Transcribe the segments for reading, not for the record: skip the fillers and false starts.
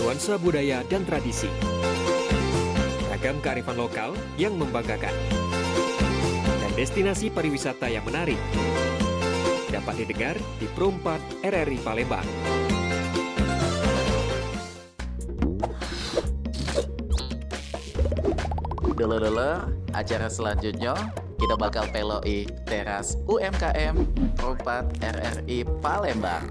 nuansa budaya dan tradisi. Ragam kearifan lokal yang membanggakan. Dan destinasi pariwisata yang menarik. Dapat didengar di Pro 4 RRI Palembang. Dulu-dulu, acara selanjutnya kita bakal peloi teras UMKM Pro 4 RRI Palembang.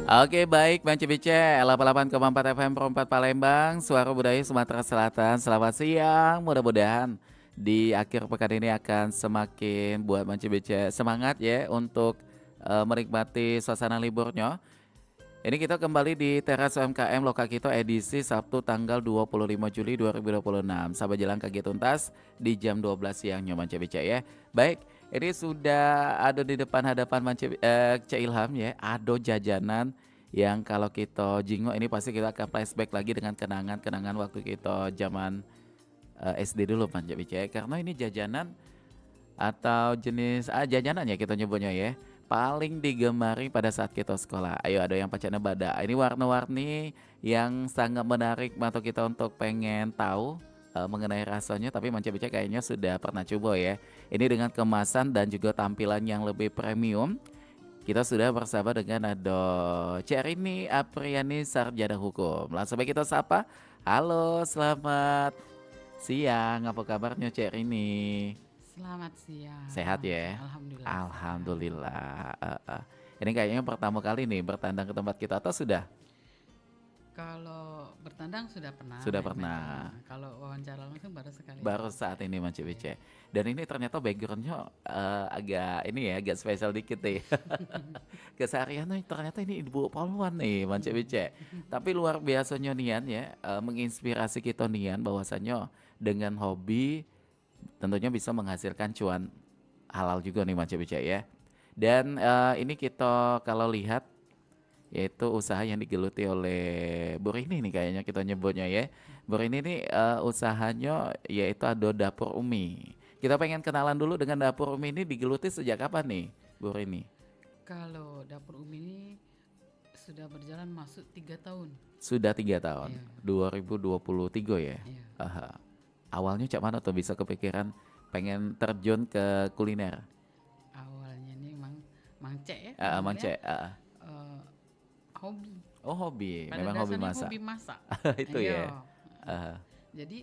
Oke baik Bang Cibice 88,4 FM Pro 4 Palembang, Suara Budaya Sumatera Selatan. Selamat siang, mudah-mudahan di akhir pekan ini akan semakin buat Bang Cibice semangat ya untuk menikmati suasana liburnya. Ini kita kembali di teras UMKM Lokakito edisi Sabtu tanggal 25 Juli 2026. Sampai jalan kaki tuntas di jam 12 siangnya Bang Cibice ya. Baik, ini sudah ada di depan hadapan Cek Ilham ya, ada jajanan yang kalau kita jingok ini pasti kita akan flashback lagi dengan kenangan-kenangan waktu kita zaman SD dulu Bang Cibice. Karena ini jajanan atau jenis jajanan ya kita nyebutnya ya, paling digemari pada saat kita sekolah. Ayo ada yang pacana bada. Ini warna-warni yang sangat menarik mata kita untuk pengen tahu mengenai rasanya, tapi Bang Cibice kayaknya sudah pernah coba ya. Ini dengan kemasan dan juga tampilan yang lebih premium. Kita sudah bersama dengan ada Cik Rini Apriani Sarjana Hukum. Langsung baik kita sapa. Halo, selamat siang. Apa kabarnya Cik Rini? Selamat siang. Sehat ya? Alhamdulillah. Alhamdulillah. Ini kayaknya pertama kali nih bertandang ke tempat kita atau sudah? Kalau bertandang sudah pernah. Sudah pernah. Kalau wawancara langsung baru sekali. Baru saat ini Bang Cibice. Dan ini ternyata backgroundnya agak ini ya, agak spesial dikit nih. Kesehariannya ternyata ini ibu poluan nih Bang Cibice. Tapi luar biasanya Nian ya, menginspirasi kita Nian bahwasannya dengan hobi tentunya bisa menghasilkan cuan halal juga nih Bang Cibice ya. Dan ini kita kalau lihat yaitu usaha yang digeluti oleh Bu Rini nih kayaknya kita nyebutnya ya. Bu Rini nih usahanya yaitu ada Dapur Umi. Kita pengen kenalan dulu dengan Dapur Umi ini digeluti sejak kapan nih Bu Rini? Kalau Dapur Umi ini sudah berjalan masuk 3 tahun. Sudah 3 tahun, Iya. 2023 ya? Iya. Aha. Awalnya cak mana tuh bisa kepikiran pengen terjun ke kuliner? Awalnya ini mangcek ya. Mance, Hobi. oh hobi, Pada memang hobi dasarnya masak. hobi masak. Itu Iya. ya. Aha. Jadi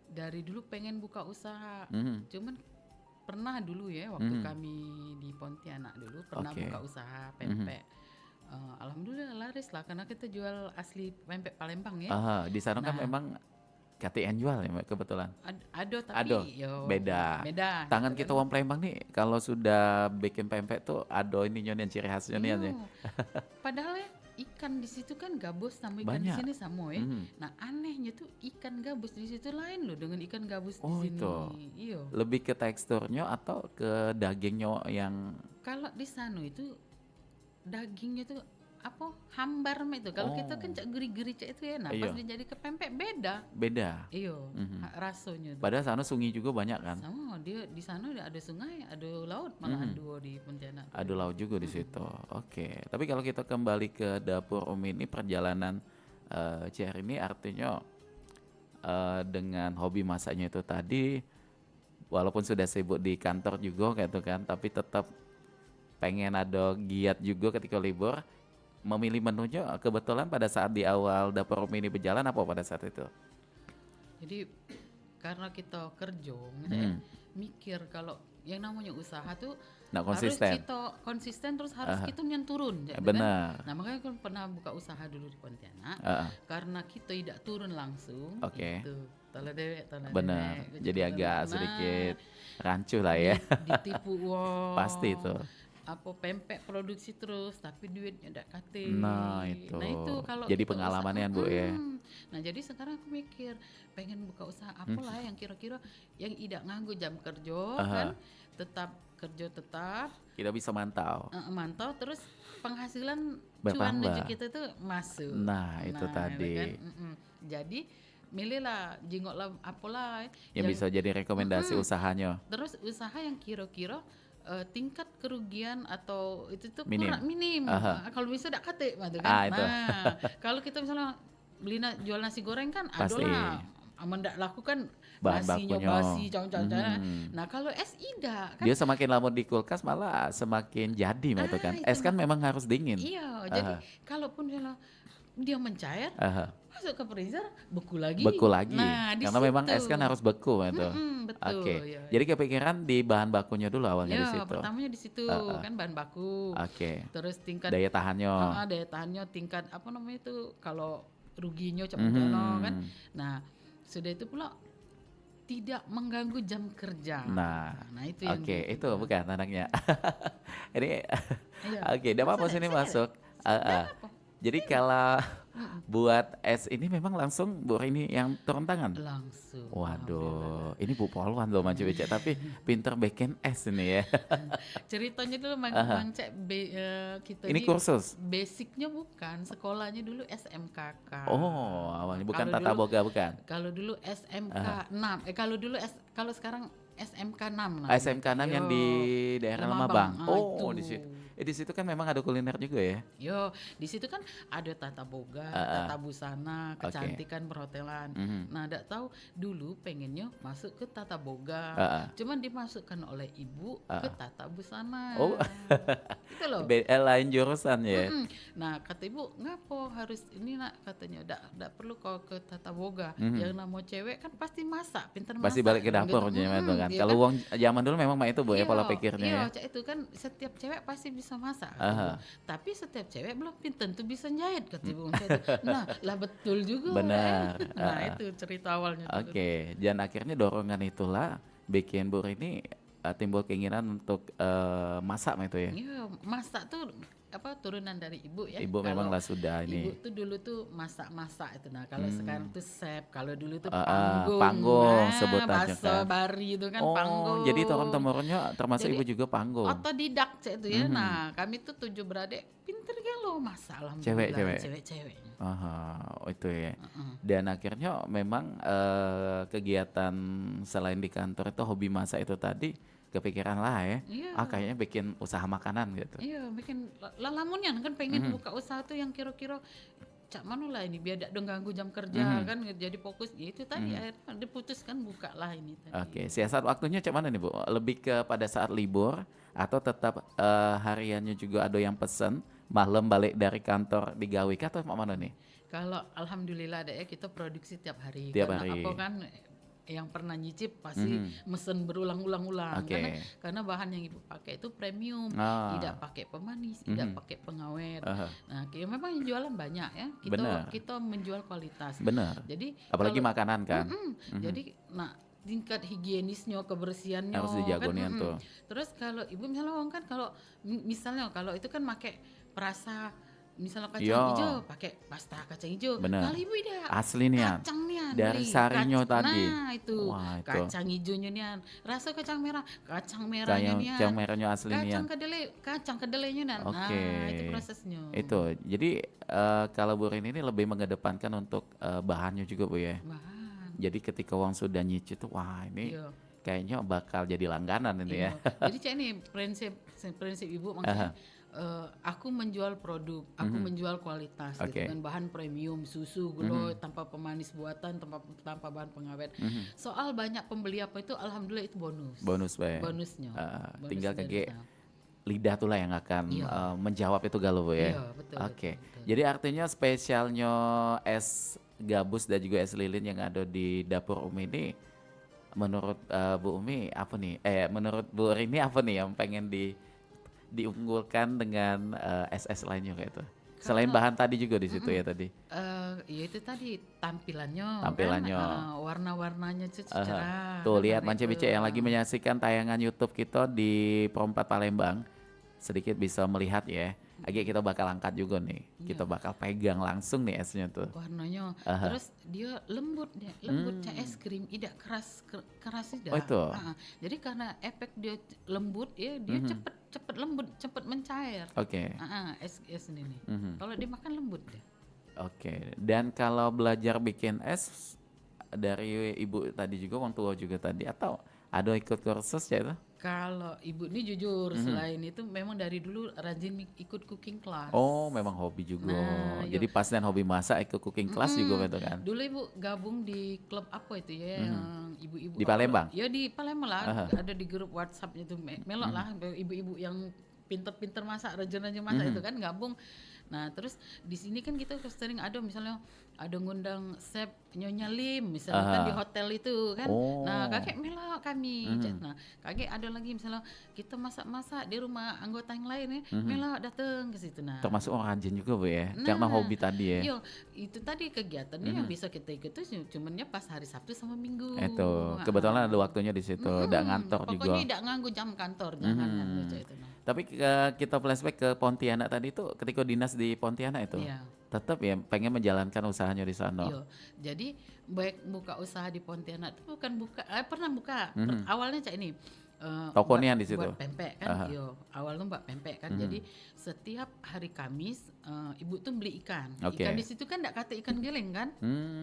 dari dulu pengen buka usaha. Mhm. Cuman pernah dulu ya waktu Mhm. kami di Pontianak dulu pernah Oke. buka usaha pempek. Alhamdulillah laris lah karena kita jual asli pempek Palembang ya. Aha, di sana kan Nah. memang KTN jual ya Mbak, kebetulan. Ada tapi Ado, yo, beda. beda. Tangan gitu kita kan. wong Palembang nih kalau sudah bikin pempek tuh ada ininya nih ciri khasnya nih ya. Iya. Padahal ya ikan di situ kan gabus sama ikan Banyak. di sini sama ya. Mhm. Nah anehnya tuh ikan gabus di situ lain loh dengan ikan gabus Oh, di sini. itu. Iya. Lebih ke teksturnya atau ke dagingnya yang Kalau di sana itu dagingnya tuh apa hambar mah itu. Kalau kita kan cak geri-geri cak itu ya. Nah pas Iya. dijadi ke pempek beda. beda. Iya. Mhm. Rasanya tuh. Padahal sana sungai juga banyak kan. Sama dia di sana ada sungai, ada laut malahan dua di Pontianak. Ada laut juga di situ. Oke. Tapi kalau kita kembali ke Dapur Umi ini perjalanan Cihar ini artinya dengan hobi masaknya itu tadi walaupun sudah sibuk di kantor juga gitu kan, tapi tetap pengen ada giat juga ketika libur. Memilih menunya kebetulan pada saat di awal Dapur Umi ini berjalan apa pada saat itu? Jadi karena kita kerja, Hmm. mikir kalau yang namanya usaha tuh Nah, harus konsisten. kita konsisten terus harus kita yang turun, gitu kan. Benar. Nah makanya kan pernah buka usaha dulu di Pontianak, karena kita tidak turun langsung, Oke. gitu. Tala dewek, Benar. gitu, Jadi tala agak dewek. sedikit rancu lah ya. Ditipu wong. Pasti itu. apa pempek produksi terus tapi duitnya ndak kate. Nah, itu. Nah itu kalau Jadi kita pengalamannya Bu ya. Nah jadi sekarang aku mikir pengen buka usaha apalah yang kira-kira yang tidak nganggu jam kerja kan, tetap kerja tetap Kita bisa mantau. mantau terus penghasilan cuan Bertambah. rezeki kita tuh masuk. Nah, itu tadi. kan? Jadi milihlah jingoklah apalah Yang bisa jadi rekomendasi usahanya. terus usaha yang kira-kira tingkat kerugian atau itu tuh Minim. minim. Kalau bisa tidak kate gitu Ah, kan. itu. Nah, kalau kita misalnya jual nasi goreng kan Pasti. adalah aman ndak laku kan Bahan nasinya bakunya. basi cawan-cawan. Nah, kalau es ida kan Dia semakin lama di kulkas malah semakin jadi gitu kan. itu. Es kan memang harus dingin. iya, jadi kalaupun misalnya dia mencair Aha. masuk ke freezer beku lagi. Beku lagi. Nah, di Karena memang es situ. kan harus beku gitu. betul. Oke. Ya. Jadi kepikiran di bahan bakunya dulu awalnya di Ya, situ. pertamanya di situ kan bahan baku. Oke. Terus tingkat Daya tahannya. daya tahannya tingkat apa namanya itu kalau ruginya Mhm. cepat kan. Nah, sudah itu pula tidak mengganggu jam kerja. Nah, itu yang oke, gitu. itu bukan anaknya. Ini Iya. oke, udah apa sini masuk. Jadi kalau buat es ini memang langsung Bu ini yang turun tangan. Langsung. Waduh, ini Bu Polwan loh Manci Becek, tapi pinter bikin es ini ya. Ceritanya dulu Mang Cek kita Ini kursus. basicnya bukan, sekolahnya dulu SMKK. Oh, awalnya bukan Kalau Tata dulu- Boga bukan. Kalau dulu SMK 6. Kalau sekarang SMK 6 lah. SMK 6 yang di daerah Lemabang. Lemabang. Oh, Itu. di situ. Di situ kan memang ada kuliner juga ya. Yo, di situ kan ada tata boga, tata busana, kecantikan perhotelan. Nah, enggak tahu dulu pengennya masuk ke tata boga. Cuman dimasukkan oleh ibu ke tata busana. Oh. Itu loh. Lain jurusan ya. Nah, kata ibu, ngapo harus ini nak katanya, enggak perlu kau ke tata boga. Yang nama cewek kan pasti masak, pintar masak. Pasti balik ke dapur gitu. gitu kan. Iya Kalau uang zaman dulu memang itu Bu ya pola pikirnya ya. Iya, itu kan setiap cewek pasti bisa masak. Aha. Tapi setiap cewek belum tentu bisa jahit kata ibu saya itu. Nah, lah betul juga. Benar. kan? Nah, itu cerita awalnya. dulu. Oke, dan akhirnya dorongan itulah bikin Bu Rini timbul keinginan untuk masak itu ya. Iya, masak tuh apa turunan dari ibu ya. Ibu Kalau memanglah sudah ini. Ibu tuh dulu tuh masak-masak itu. Nah, kalau sekarang tuh chef, kalau dulu tuh panggung panggung. sebutannya Bakso kan. bari itu kan Oh, panggung. jadi turun-temurunnya termasuk Jadi, ibu juga panggung. Otodidak cek itu ya. Nah, kami tuh 7 beradik pinter galo masak alhamdulillah. Cewek-cewek? Cewek-ceweknya. Aha, itu ya. Dan akhirnya memang kegiatan selain di kantor itu hobi masak itu tadi kepikiran lah ya. Iya. Kayaknya bikin usaha makanan gitu. Iya, bikin lamunnya kan pengen buka usaha tuh yang kira-kira cak mana lah ini biar tidak dong ganggu jam kerja kan jadi fokus itu tadi akhirnya diputuskan buka lah ini tadi. Oke, siasat waktunya cak mana nih Bu? Lebih ke pada saat libur atau tetap hariannya juga ada yang pesen malam balik dari kantor digawe kah atau mana nih? Kalau alhamdulillah ada ya kita produksi tiap hari. Tiap Karena hari. apa kan yang pernah nyicip pasti mesen berulang-ulang Oke. karena bahan yang ibu pakai itu premium, Ah. tidak pakai pemanis, tidak pakai pengawet. Aha. Nah, memang jualan banyak ya. Benar. Kita menjual kualitas. Benar. Jadi Apalagi kalau- makanan kan. Jadi nah tingkat higienisnya, kebersihannya Harus dijagoin tuh. Terus kalau ibu misalnya orang kan kalau misalnya kalau itu kan pakai perasa misalnya kacang Iya. hijau pakai pasta kacang hijau. Bener. Kalau ibu tidak Asli nian. kacang nian Dari beli. sarinya tadi. Nah, itu. Wah, itu. Kacang hijaunya nian. Rasa kacang merahnya nian. Kacang merahnya asli nian. Kacang kedelainya nian. Nah, Oke. itu prosesnya. Itu. Jadi kalau Bu Rini ini lebih mengedepankan untuk bahannya juga Bu ya. Bahan. Jadi ketika uang sudah nyicip tuh wah ini Iya. kayaknya bakal jadi langganan ini ya. Iya. Jadi cak ini prinsip ibu makanya aku menjual produk, aku menjual kualitas Oke. gitu kan bahan premium, susu, gula tanpa pemanis buatan, tanpa bahan pengawet. Soal banyak pembeli apa itu alhamdulillah itu bonus. Bonus Pak ya. Bonusnya. Tinggal Bonusnya kage dari sana. lidah tuh lah yang akan Iya. menjawab itu galau Bu ya. Iya, betul, Oke. betul. Jadi artinya spesialnya es gabus dan juga es lilin yang ada di dapur Umi ini menurut Bu Umi apa nih? Menurut Bu Rini apa nih yang pengen diunggulkan dengan es-es lainnya kayak itu? Selain bahan tadi juga di situ ya tadi. Ya itu tadi tampilannya, Tampilannya. kan, warna-warnanya itu cerah. Tuh kan, lihat warna Mance itu. Bice yang lagi menyaksikan tayangan YouTube kita di Pro 4 Palembang. sedikit bisa melihat ya. Agak kita bakal angkat juga nih. Kita Iya. bakal pegang langsung nih esnya tuh. Warnanya. Aha. Terus dia lembut kayak es krim, tidak keras Oh tidak. itu. Jadi karena efek dia lembut ya, dia cepet lembut, cepet mencair. Oke. Es ini nih. Kalau dimakan lembut deh. Oke. Dan kalau belajar bikin es dari ibu tadi juga, orang tua juga tadi, atau ada ikut kursus ya itu? Kalau ibu ini jujur, selain itu memang dari dulu rajin ikut cooking class. Oh, memang hobi juga. Nah, Jadi pas dan hobi masak ikut cooking class juga gitu kan. Dulu ibu gabung di klub apa itu ya, yang ibu-ibu. Di Palembang? Ya di Palembang lah, ada di grup WhatsApp itu, melok lah ibu-ibu yang pinter-pinter masak, rajin-rajin masak itu kan gabung. Nah terus di sini kan kita sering ada misalnya ada ngundang chef Nyonya Lim misalnya kan di hotel itu kan. Nah kakek melok kami. Nah kakek ada lagi misalnya kita masak-masak di rumah anggota yang lain ya, melok datang ke situ. Nah Termasuk orang rajin juga Bu ya. Karena hobi tadi ya. yo, itu tadi kegiatannya yang bisa kita ikut tuh cumannya pas hari Sabtu sama Minggu. Itu kebetulan ada waktunya di situ, udah ngantor juga. Pokoknya tidak nganggu jam kantor, jangan itu. Nah. Tapi kita flashback ke Pontianak tadi itu, ketika dinas di Pontianak itu, Iya. tetap ya pengen menjalankan usahanya di sana. Iya. Jadi baik buka usaha di Pontianak itu bukan pernah buka. Awalnya cak ini Tokonya buat- di situ? buat pempek kan. Yo, awalnya buat pempek kan. Jadi setiap hari Kamis ibu tuh beli ikan. Oke. Ikan di situ kan enggak kata ikan geleng kan.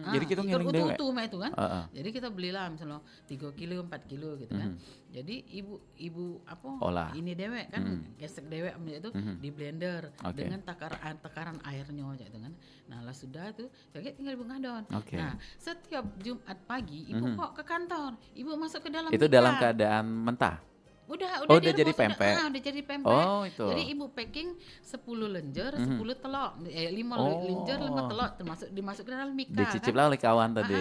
Jadi kita ikan ngiling dewe. utuh mah itu kan. Heeh. Jadi kita belilah misalnya 3 kilo, 4 kilo gitu kan. Jadi ibu apa? Olah. Ini dewek kan, gesek dewek itu di blender Oke. dengan takaran airnya gitu kan. Nah, lah sudah tuh, jadi tinggal ibu ngadon. Oke. Nah, setiap Jumat pagi ibu kok ke kantor, ibu masuk ke dalam Itu mika. dalam keadaan mentah. Udah Oh, di udah jadi rebus, pempek. udah jadi pempek. Oh, itu. Jadi ibu packing 10 lenjer, 10 telur, 5 lenjer, 5 telur termasuk dimasuk ke dalam mika Dicicip kan. lah oleh kawan tadi.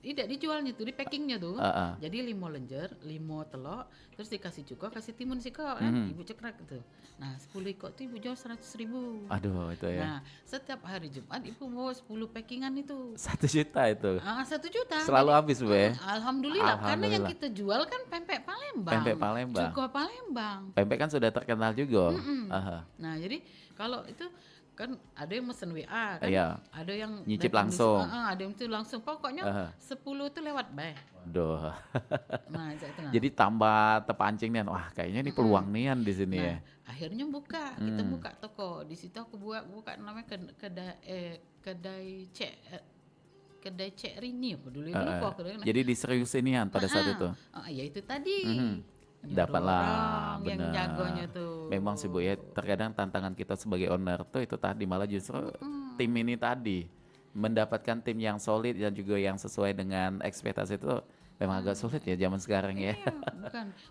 Tidak dijualnya tuh, di packingnya tuh. Ah. Jadi 5 lenjer, 5 telur, terus dikasih cuka, kasih timun siko kan, ibu cekrek gitu. Nah 10 ikut tuh ibu jual 100.000. Aduh itu ya. Nah setiap hari Jumat ibu bawa 10 packingan itu. 1 juta itu. 1 juta. Selalu Jadi, habis Bu ya. Alhamdulillah, karena yang Alhamdulillah. kita jual kan pempek Palembang. Pempek Palembang. Cuko Palembang. Pempek kan sudah terkenal juga. Aha. Nah jadi kalau itu kan ada yang mesen WA kan, Iya. ada yang Nyicip datang di- langsung. ada yang itu langsung. Pokoknya 10 itu lewat baik. Duh. Nah itu nah. Jadi tambah terpancing nih. Wah, kayaknya ini peluang nian di sini ya. Akhirnya buka, kita buka toko. Di situ aku buka namanya kedai Cek Rini apa dulu lupa aku dulu. Jadi diseriusin nian pada saat itu. Ya itu tadi. Nyuruh Dapatlah, orang yang benar. jagonya tuh. Memang sih Bu ya, terkadang tantangan kita sebagai owner tuh itu tadi malah justru tim ini tadi mendapatkan tim yang solid dan juga yang sesuai dengan ekspektasi itu memang agak sulit ya zaman sekarang ya. Iya,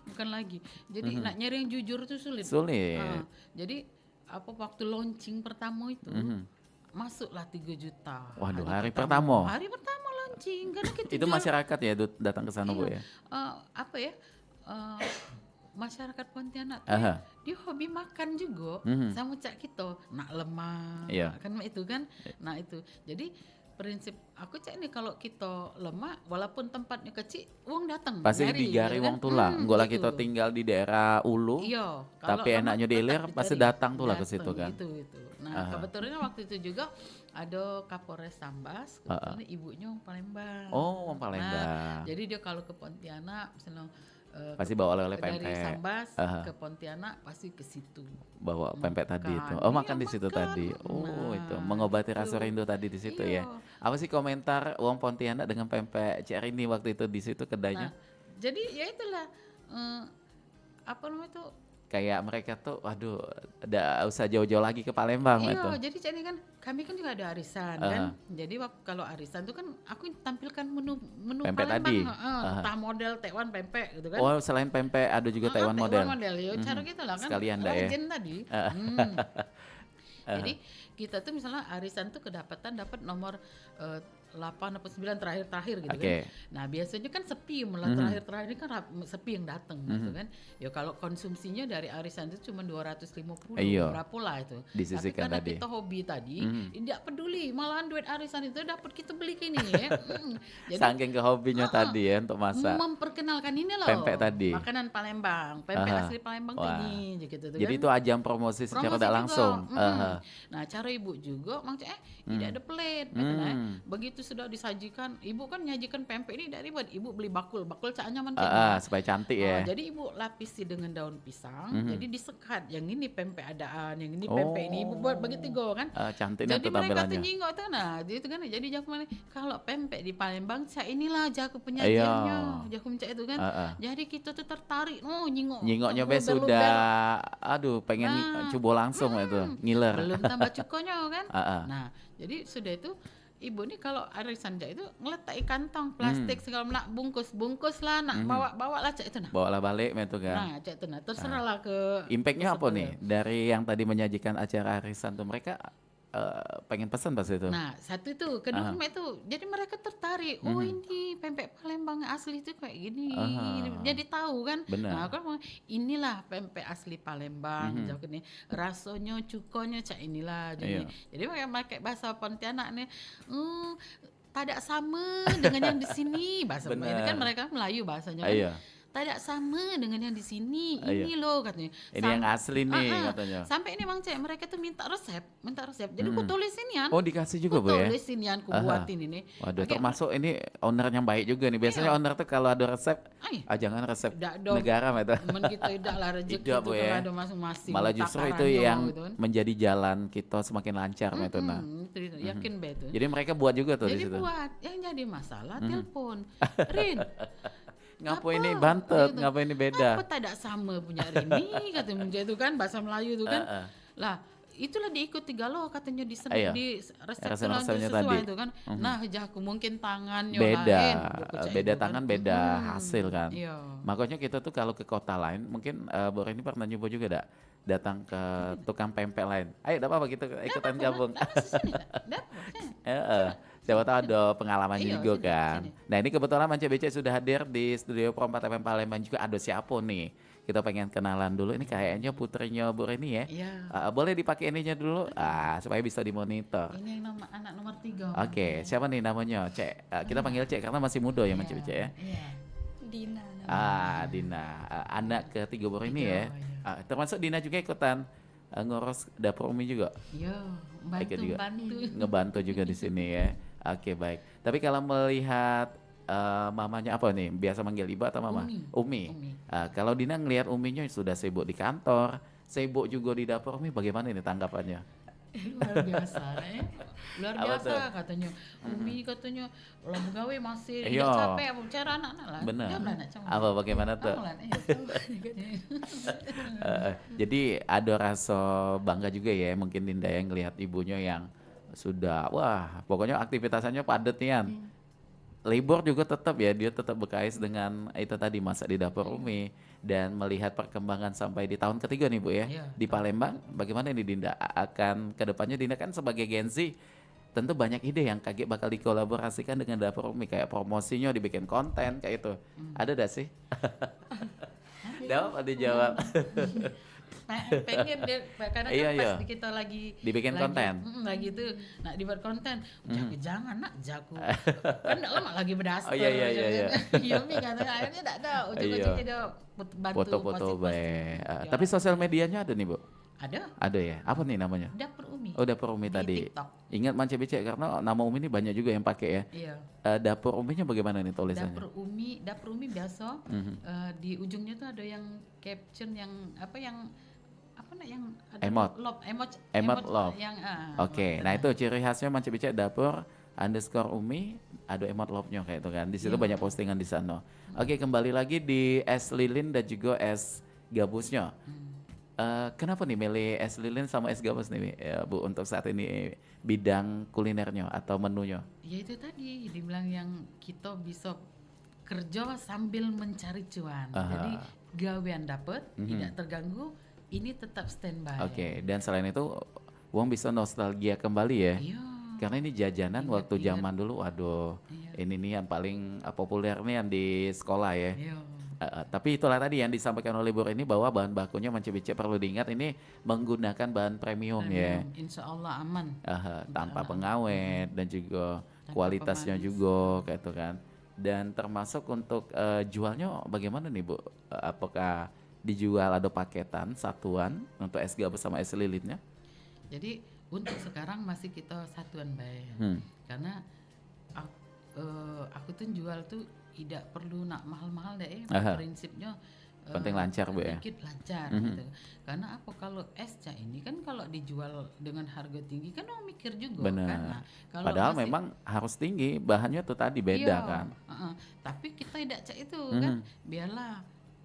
bukan lagi. Jadi nak nyari yang jujur itu sulit. Sulit. Jadi apa waktu launching pertama itu masuklah 3 juta. Waduh, hari pertama. Hari pertama launching karena kita Itu jual, masyarakat ya datang ke sana Bu ya. apa ya? Masyarakat Pontianak Aha. dia hobi makan juga sama cak kita nak lemak Iya. kan itu kan. Nah itu jadi prinsip aku cak ini kalau kita lemak walaupun tempatnya kecil uang datang Pasti nyari, digari ya wong kan? tulah. Enggak lah Gitu. kita tinggal di daerah Ulu. Iya, Tapi lemak enaknya di tetap hilir pasti dicari. datang tuh lah ke situ kan. Itu. Nah, kebetulan waktu itu juga ada Kapolres Sambas, kebetulan ibunya orang Palembang. Oh, orang Palembang. Nah, jadi dia kalau ke Pontianak misalnya Pasti bawa oleh-oleh dari pempek. Sambas ke Pontianak pasti ke situ. Bawa pempek tadi itu. Makan. Oh, Iya, makan di situ makan. tadi. Oh, Nah, itu mengobati rasa itu. rindu tadi di situ ya. Iya. Apa sih komentar Wong Pontianak dengan pempek Cik Rini waktu itu di situ kedainya? Nah, jadi ya itulah apa namanya itu. Kayak mereka tuh, waduh, ada usah jauh-jauh lagi ke Palembang Iya, itu. jadi kan kami kan juga ada arisan kan. Jadi kalau arisan tuh kan aku tampilkan menu Pempek Palembang, tadi? entah model Taiwan pempek gitu kan. Oh, selain pempek ada juga Taiwan model. ya cara kita lah kan. Sekalian dah ya. Legend tadi. Jadi kita tuh misalnya arisan tuh dapat nomor 8 atau 9 terakhir gitu Oke. kan. Nah biasanya kan sepi, malah terakhir ini kan sepi yang datang gitu kan. Ya kalau konsumsinya dari arisan itu cuma 250 Iya. berapa lah itu. Disisihkan Tapi karena tadi. kita hobi tadi, tidak peduli, malahan duit arisan itu dapat kita beli kini ya. Jadi Saking ke hobinya tadi ya untuk masak. memperkenalkan ini loh. Pempek tadi. Makanan Palembang, pempek asli Palembang tuh Wah. ini gitu tuh Jadi kan. itu ajang promosi secara Promosi tidak juga. langsung. Nah cara ibu juga maksudnya tidak ada pelit gitu, nah. Begitu sudah disajikan, ibu kan nyajikan pempek ini dari ribet, ibu beli bakul caknya mentega. Supaya cantik ya. Jadi ibu lapisi dengan daun pisang, jadi disekat, yang ini pempek adaan, yang ini pempek ini ibu buat begitu go kan. Cantiknya Jadi tuh mereka tuh tampilannya. nyingok tuh, nah gitu kan. Jadi jaku mana kalau pempek di Palembang, inilah jaku penyajiannya, jaku mencak itu kan. Jadi kita tuh tertarik, Nyingoknya be luber-luber. sudah, aduh pengen coba langsung itu, ngiler. Belum tambah cukonya kan. Nah jadi sudah itu ibu nih kalau arisan cak itu ngeletak kantong plastik segala nak bungkus lah, nak bawa lah cak itu nah. Bawalah balik itu kan. Nah cak itu nah terserah lah ke. Impactnya apa nih dari yang tadi menyajikan acara arisan tuh, mereka pengen pesan pas itu? Nah satu itu, kedua itu jadi mereka tertarik. Oh ini pempek Palembang asli itu kayak gini. Jadi tahu kan. Benar. Nah kan inilah pempek asli Palembang. Jadi rasanya cukonya cak inilah. Jadi mereka pakai bahasa Pontianak nih. Tidak sama dengan yang di sini bahasa. Ini kan mereka Melayu bahasanya kan. Tidak sama dengan yang di sini. Ini loh katanya. Ini yang asli nih katanya. Sampai ini Bang Cek, mereka tuh minta resep. Jadi aku tulis inian. Oh dikasih juga Bu ya? Tulis inian, aku buatin ini. Waduh, termasuk ini owner yang baik juga nih. Biasanya owner tuh kalau ada resep, jangan resep negara itu. Men kita tidak lah rezeki Tidak, itu Bu, ya. kalau ada masing-masing. Malah justru itu takarannya yang gitu kan. menjadi jalan kita semakin lancar itu nah. Itu, yakin betul. Jadi mereka buat juga tuh di Jadi situ. buat, yang jadi masalah telepon. Rin, Ngapa apa? ini bantet, Gitu. ngapa ini beda? Apa tidak sama punya Rini katanya itu kan bahasa Melayu itu kan. Lah itulah diikuti galau katanya di resep Resep-resepnya sesuai tadi. itu kan. Nah jaku mungkin tangannya Beda, lain. Buku cak beda itu tangan, kan. beda hasil kan. Iya. Makanya kita tuh kalau ke kota lain, mungkin Bu Reni pernah nyoba juga datang ke tukang pempek lain. Ayo, tidak apa-apa kita ikutan gabung. Siapa tahu ada pengalaman Iya, juga sini, kan. sini. Nah ini kebetulan Mance BC sudah hadir di studio Pro 4 FM Palembang juga. Ada siapa nih? Kita pengen kenalan dulu. Ini kayaknya putrinya Bu Reni ya. Iya. Boleh dipakai ininya dulu supaya bisa dimonitor. Ini yang anak nomor 3. Oke, siapa nih namanya? Cek. Kita panggil Cek karena masih muda ya Mance BC ya. Iya. Dina. Dina, anak ketiga Bu Reni ya. Iya. Termasuk Dina juga ikutan ngurus dapur Umi juga. Iya, Ikut juga. bantu. Ngebantu juga di sini ya. Oke, baik. Tapi kalau melihat mamanya apa nih? Biasa manggil ibu atau mama? Umi. Kalau Dina ngelihat Uminya sudah sibuk di kantor, sibuk juga di dapur Umi, bagaimana ini tanggapannya? Luar biasa luar Apa biasa tuh? katanya. Umi katanya lah begawe masih Iya. capek apa cara anak-anak lah. Benar. Dia lah, nak cuma. Apa bagaimana tuh? Tahu lah, iya, tahu. Jadi ada rasa bangga juga ya mungkin Dinda yang ngelihat ibunya yang sudah wah pokoknya aktivitasnya padat nih. Libur juga tetap ya, dia tetap berkais dengan itu tadi masak di dapur Umi dan melihat perkembangan sampai di tahun ketiga nih Bu ya. Iya. Di Palembang bagaimana nih Dinda akan kedepannya? Dinda kan sebagai Gen Z tentu banyak ide yang kaget bakal dikolaborasikan dengan dapur Umi, kayak promosinya dibikin konten kayak itu. Ada dah sih? Jawab, dijawab. Pengen dia karena kan Iya, pas iya. kita lagi Dibikin konten. lagi itu nak dibuat konten jago jangan nak jago kan enggak lama lagi berdaster Oh, iya. iya Mi katanya akhirnya enggak ada ujung-ujungnya dia bantu Foto-foto post-post. baik. Ya. Tapi sosial medianya ada nih Bu? ada Ada ya? Apa nih namanya? dapur Umi Oh dapur Umi di tadi. TikTok. Ingat Mance BC karena nama Umi ini banyak juga yang pakai ya. Iya. Dapur Uminya bagaimana nih tulisannya? Dapur Umi biasa di ujungnya tuh ada yang caption yang apa nak yang ada Emot. Emot love. yang Oke, nah itu ciri khasnya Mance BC dapur _Umi ada emot love-nya kayak itu kan. Di situ Iya. banyak postingan di sana. Oke, kembali lagi di es lilin dan juga es gabusnya. Kenapa nih milih es lilin sama es gabus nih Bu untuk saat ini bidang kulinernya atau menunya? Ya itu tadi dibilang yang kita bisa kerja sambil mencari cuan. Jadi gawean dapat, tidak terganggu, ini tetap standby. Oke, dan selain itu uang bisa nostalgia kembali ya. Iya. Karena ini jajanan waktu Ingat-ingat. zaman dulu, waduh, Iya. ini nih yang paling populer nih yang di sekolah ya. Iya. Tapi itulah tadi yang disampaikan oleh Bu ini bahwa bahan bakunya Mancibece perlu diingat ini menggunakan bahan premium ya. Premium, insya Allah aman. Tanpa Allah. pengawet dan juga Tanpa kualitasnya pemanis. juga kayak itu kan. Dan termasuk untuk jualnya bagaimana nih Bu? Apakah dijual ada paketan satuan untuk es gabus sama es lilinnya? Jadi untuk sekarang masih kita satuan bayar. Karena aku tuh jual tuh tidak perlu nak mahal-mahal deh. Prinsipnya penting lancar Bu ya. Sedikit lancar gitu. Karena apa, kalau es cah ini kan kalau dijual dengan harga tinggi kan orang mikir juga Bener. kan. Nah, kalau Padahal masih- memang harus tinggi, bahannya tuh tadi beda iya, kan. Tapi kita tidak cak itu kan, biarlah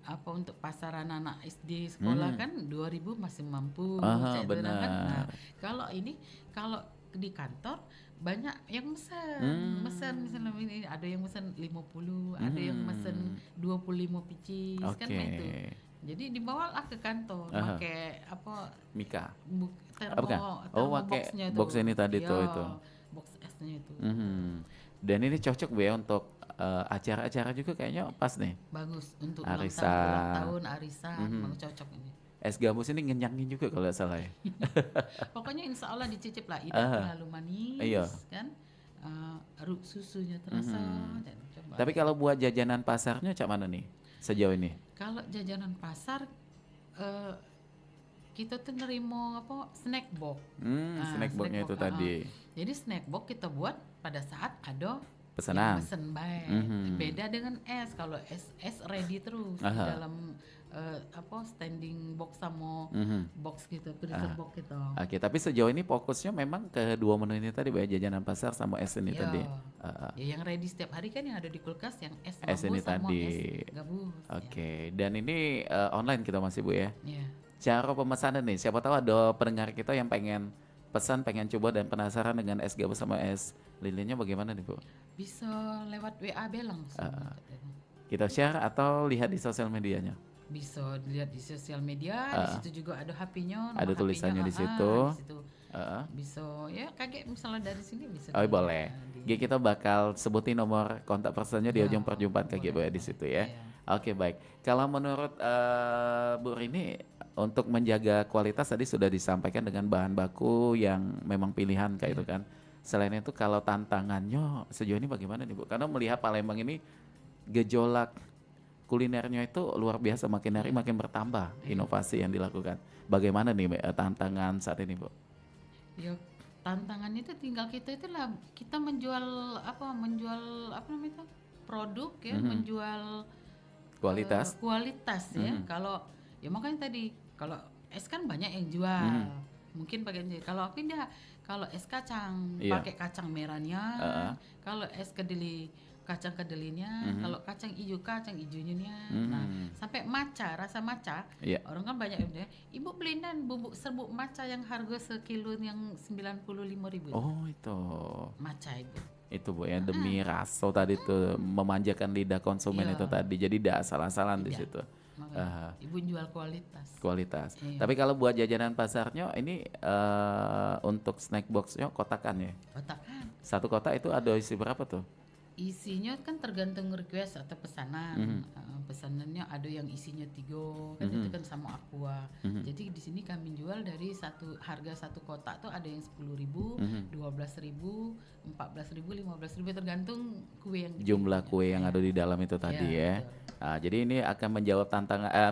apa untuk pasaran anak SD sekolah kan 2.000 masih mampu cak itu kan. benar. Nah, kalau ini kalau di kantor banyak yang mesen misalnya ini ada yang mesen 50, ada yang mesen 25 pieces kan Oke. itu. Jadi dibawalah ke kantor pakai apa Mika. termo, bukan? Pakai boxnya box tuh. ini tadi tuh Iya, itu. box esnya itu. Dan ini cocok Bu ya untuk acara-acara juga kayaknya pas nih. Bagus untuk Arisan. ulang tahun arisan, memang cocok ini. Es gabus ini ngenyangin juga kalau nggak salah ya. Pokoknya insya Allah dicicip lah, tidak terlalu manis, Iya. kan? Susunya terasa. Dan coba. Tapi kalau buat jajanan pasarnya cak mana nih sejauh ini? Kalau jajanan pasar, kita tuh nerima apa snack box. Snack boxnya itu tadi. Jadi snack box kita buat pada saat ada Pesanan. yang pesen baik. Beda dengan es. Kalau es ready terus di dalam apa standing box sama box gitu, freezer box gitu. Oke, tapi sejauh ini fokusnya memang ke dua menu ini tadi Bu ya, jajanan pasar sama es ini Iya. tadi. Ya yang ready setiap hari kan yang ada di kulkas yang es Es gabus ini sama tadi. es gabus. Oke, dan ini online kita masih Bu ya. Ya. Cara pemesanan nih, siapa tahu ada pendengar kita yang pengen pesan, pengen coba dan penasaran dengan es gabus sama es lilinnya bagaimana nih Bu? Bisa lewat WA langsung. Kita share atau lihat di sosial medianya? Bisa dilihat di sosial media, di situ juga ada HP-nya, Ada nomor tulisannya HP-nya, di situ. di situ. Bisa ya kaget misalnya dari sini bisa. Oh boleh. Kita bakal sebutin nomor kontak personnya di ujung perjumpaan KG Bu ya di situ ya. Oke baik. Kalau menurut Bu Rini untuk menjaga kualitas tadi sudah disampaikan dengan bahan baku yang memang pilihan kayak itu kan. Selain itu kalau tantangannya sejauh ini bagaimana nih Bu? Karena melihat Palembang ini gejolak kulinernya itu luar biasa, makin hari makin bertambah inovasi yang dilakukan. Bagaimana nih tantangan saat ini Bu? Ya tantangannya itu tinggal kita itulah kita menjual apa namanya itu produk ya, menjual Kualitas. kualitas ya. Kalau ya makanya tadi kalau es kan banyak yang jual. Mungkin pakai kalau aku tidak, kalau es kacang pakai kacang merahnya, kalau es kedeli kacang kedelinya, kalau kacang ijonya. Nah, sampai maca, rasa maca. Orang kan banyak yang bilang, "Ibu beliin bubuk serbuk maca yang harga sekilo yang 95.000." Oh, itu. Maca Ibu. Itu Bu ya, demi rasa tadi tuh memanjakan lidah konsumen itu tadi. Jadi tidak asal-asalan di situ. Makanya, Ibu jual kualitas. Kualitas. Iya. Tapi kalau buat jajanan pasarnya ini untuk snack boxnya kotakan ya. Kotakan. Satu kotak itu ada isi berapa tuh? Isinya kan tergantung request atau pesanan. Pesanannya ada yang isinya 3, kan itu kan sama Aqua. Jadi di sini kami jual dari harga satu kotak tuh ada yang 10.000, 12.000, 14.000, 15.000 tergantung kue yang Jumlah kue yang ada di dalam itu tadi ya. Jadi ini akan menjawab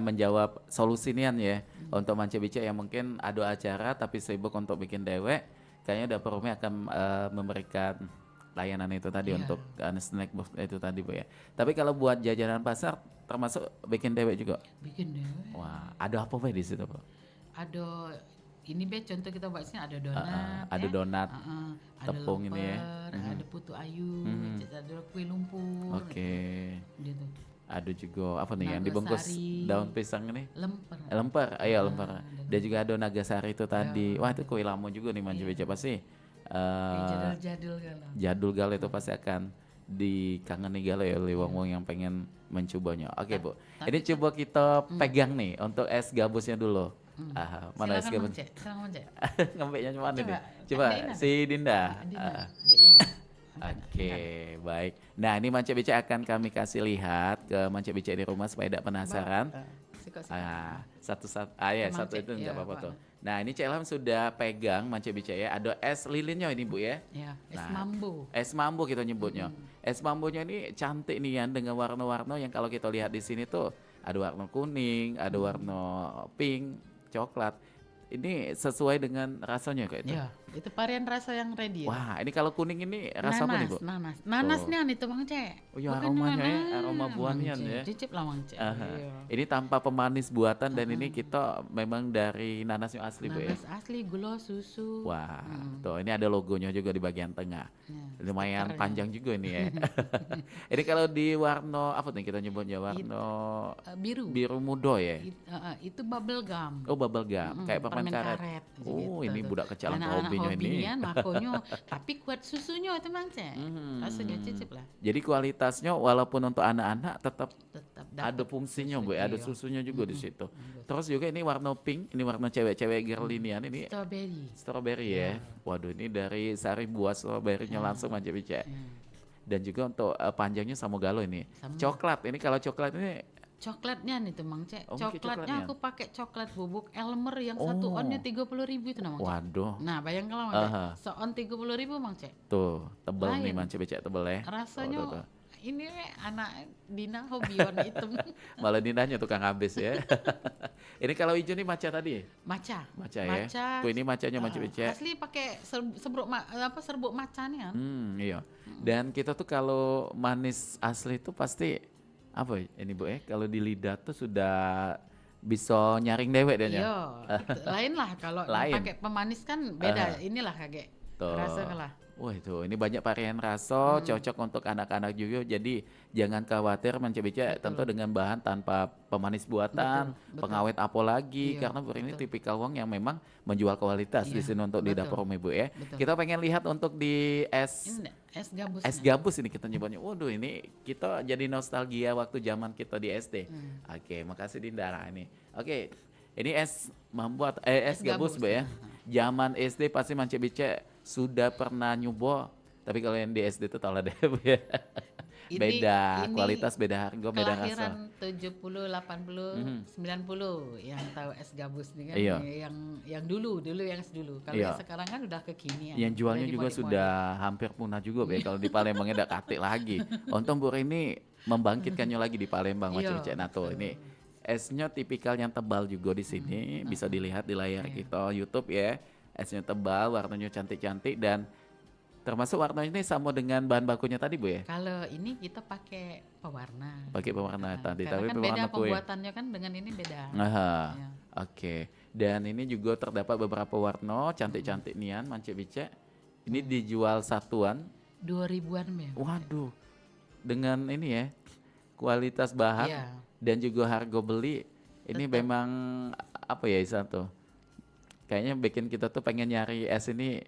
menjawab solusian ya untuk Mancibece yang mungkin ada acara tapi sibuk untuk bikin dewek. Kayaknya dapur umi akan memberikan layanan itu tadi untuk snack box itu tadi Bu ya. Tapi kalau buat jajanan pasar termasuk bikin dewek juga. Bikin deh. Wah, ada apa di situ Bu? Ada ini contoh kita buat sini ada donat. Ada donat, ada tepung ini ya. ada putu ayu, ada kue lumpur. Oke. Gitu. Ada juga apa nih yang Nagasari. dibungkus daun pisang ini? Lemper. Lemper, ayo lemper. Dan juga ada nagasari itu tadi. Wah itu kue lama juga nih Mancibece pasti. Jadul galau. Jadul galau itu pasti akan dikangeni galau ya oleh wong-wong yang pengen mencobanya. Oke Bu, ini coba kita pegang nih untuk es gabusnya dulu. Mana es Silakan gabus? Mang Cek, silakan Mang Cek. Ngambeknya cuma Coba, nih. Coba Dek Ina, si Dinda. Dina, Ah, Dek Ina. Oke, baik. Nah, ini Mance Becek akan kami kasih lihat ke Mance Becek di rumah supaya tidak penasaran. Ya, Emang, satu Cek, itu nggak ya, apa-apa Pak. tuh. Nah, ini Cek Ilham sudah pegang Mance Becek ya. Ada es lilinnya ini Bu ya. Ya, es Nah, mambo. Es mambo kita nyebutnya. Es mambonya ini cantik nih ya dengan warna-warna yang kalau kita lihat di sini tuh ada warna kuning, ada warna pink, coklat. Ini sesuai dengan rasanya kayak itu. Ya, itu varian rasa yang ready. Wah, ini kalau kuning ini rasa apa nih, Bu? Nanasnya itu Mang Cek. Oh ya, Bukan aromanya ya, nanas. aroma buahnya Mang Cek, ya. cicip lah Mang Cek. Aha. Iya. Ini tanpa pemanis buatan dan ini kita memang dari nanasnya asli, Bu ya. Nanas asli, gula, susu. Wah, tuh ini ada logonya juga di bagian tengah. Ya, Lumayan stikernya. panjang juga ini ya. Ini kalau di warna apa nih kita nyebutnya warna Biru. biru muda ya. Itu bubble gum. Oh, bubble gum, kayak permen karet. Oh, ini budak kecil hobinya ini. Makonya, tapi kuat susunya itu Mang Cek. Rasanya cicip lah. Jadi kualitasnya walaupun untuk anak-anak tetap Tetap ada dapat fungsinya, susu, Bu, ada iya. susunya juga di situ. Terus juga ini warna pink, ini warna cewek-cewek girlinian ini Strawberry. strawberry ya. Waduh, ini dari sari buah strawberry-nya langsung aja bicara. Dan juga untuk panjangnya sama galo ini. Sama. Coklat, ini kalau coklat ini Coklatnya nih tuh Mang Cek. Oh, mungkin Coklatnya coklatnya. aku pakai coklat bubuk Elmer yang satu Oh. onnya 30.000 itu Mang Cek. waduh, Nah, bayangkan lah Mang Aha. Cek. So on 30.000 Mang Cek. tuh tebel nih Lain. manca becek tebel ya. Rasanya Tuh, tuh, tuh. ini anak Dina hobi warna hitam. Malah dinanya tukang habis ya. Ini kalau hijau nih maca tadi. Maca. Maca ya. Tuh ini macanya manca becek. Asli pakai serbuk maca nih kan. Iya. Dan kita tuh kalau manis asli itu pasti apa ya, ini Bu kalau di lidah tuh sudah bisa nyaring dewek dia. Iya, lain lah kalau Lain. pakai pemanis kan beda. Inilah kayak Tuh. rasa lah. Wah itu, ini banyak varian rasa, cocok untuk anak-anak juga. Jadi jangan khawatir mencebecek tentu dengan bahan tanpa pemanis buatan, Betul. pengawet apa lagi. Iya, Karena Bu ini tipikal wong yang memang menjual kualitas di Iya, sini untuk di betul. dapur Umi Bu ya. Betul. Kita pengen lihat untuk di es Ini es gabus. es gabus ini kita nyebutnya. Waduh ini kita jadi nostalgia waktu zaman kita di SD. Oke, makasih Dindara ini. Oke, ini es membuat es gabus Bu ya. Zaman SD pasti Mancebece sudah pernah nyoba, tapi kalau yang di SD itu tahu lah deh Bu ya. Beda Ini kualitas, beda harga, beda rasa. Kelahiran 70, 80, 90 yang tahu es gabus nih kan. Iya. Yang dulu yang dulu. Kalau Iya. yang sekarang kan udah kekinian. Yang jualnya Udah juga dimodif-modif. sudah hampir punah juga Bu ya. Kalau di Palembang ada katik lagi. Untung Bu ini membangkitkannya lagi di Palembang Iya, Mancebece. Nah tuh betul. ini esnya tipikal yang tebal juga di sini, bisa dilihat di layar kita YouTube ya. Esnya tebal, warnanya cantik-cantik dan termasuk warnanya ini sama dengan bahan bakunya tadi Bu ya. Kalau ini kita pakai pewarna. Pakai pewarna tadi, Karena tapi kan pewarna beda kue. pembuatannya kan dengan ini beda. Aha, Ya. oke. Dan ini juga terdapat beberapa warna cantik-cantik nian Mancebece. Ini dijual satuan. 2000-an ya. Waduh, dengan ini ya kualitas bahan Iya. dan juga harga beli ini memang apa ya Isa tuh? Kayaknya bikin kita tuh pengen nyari es ini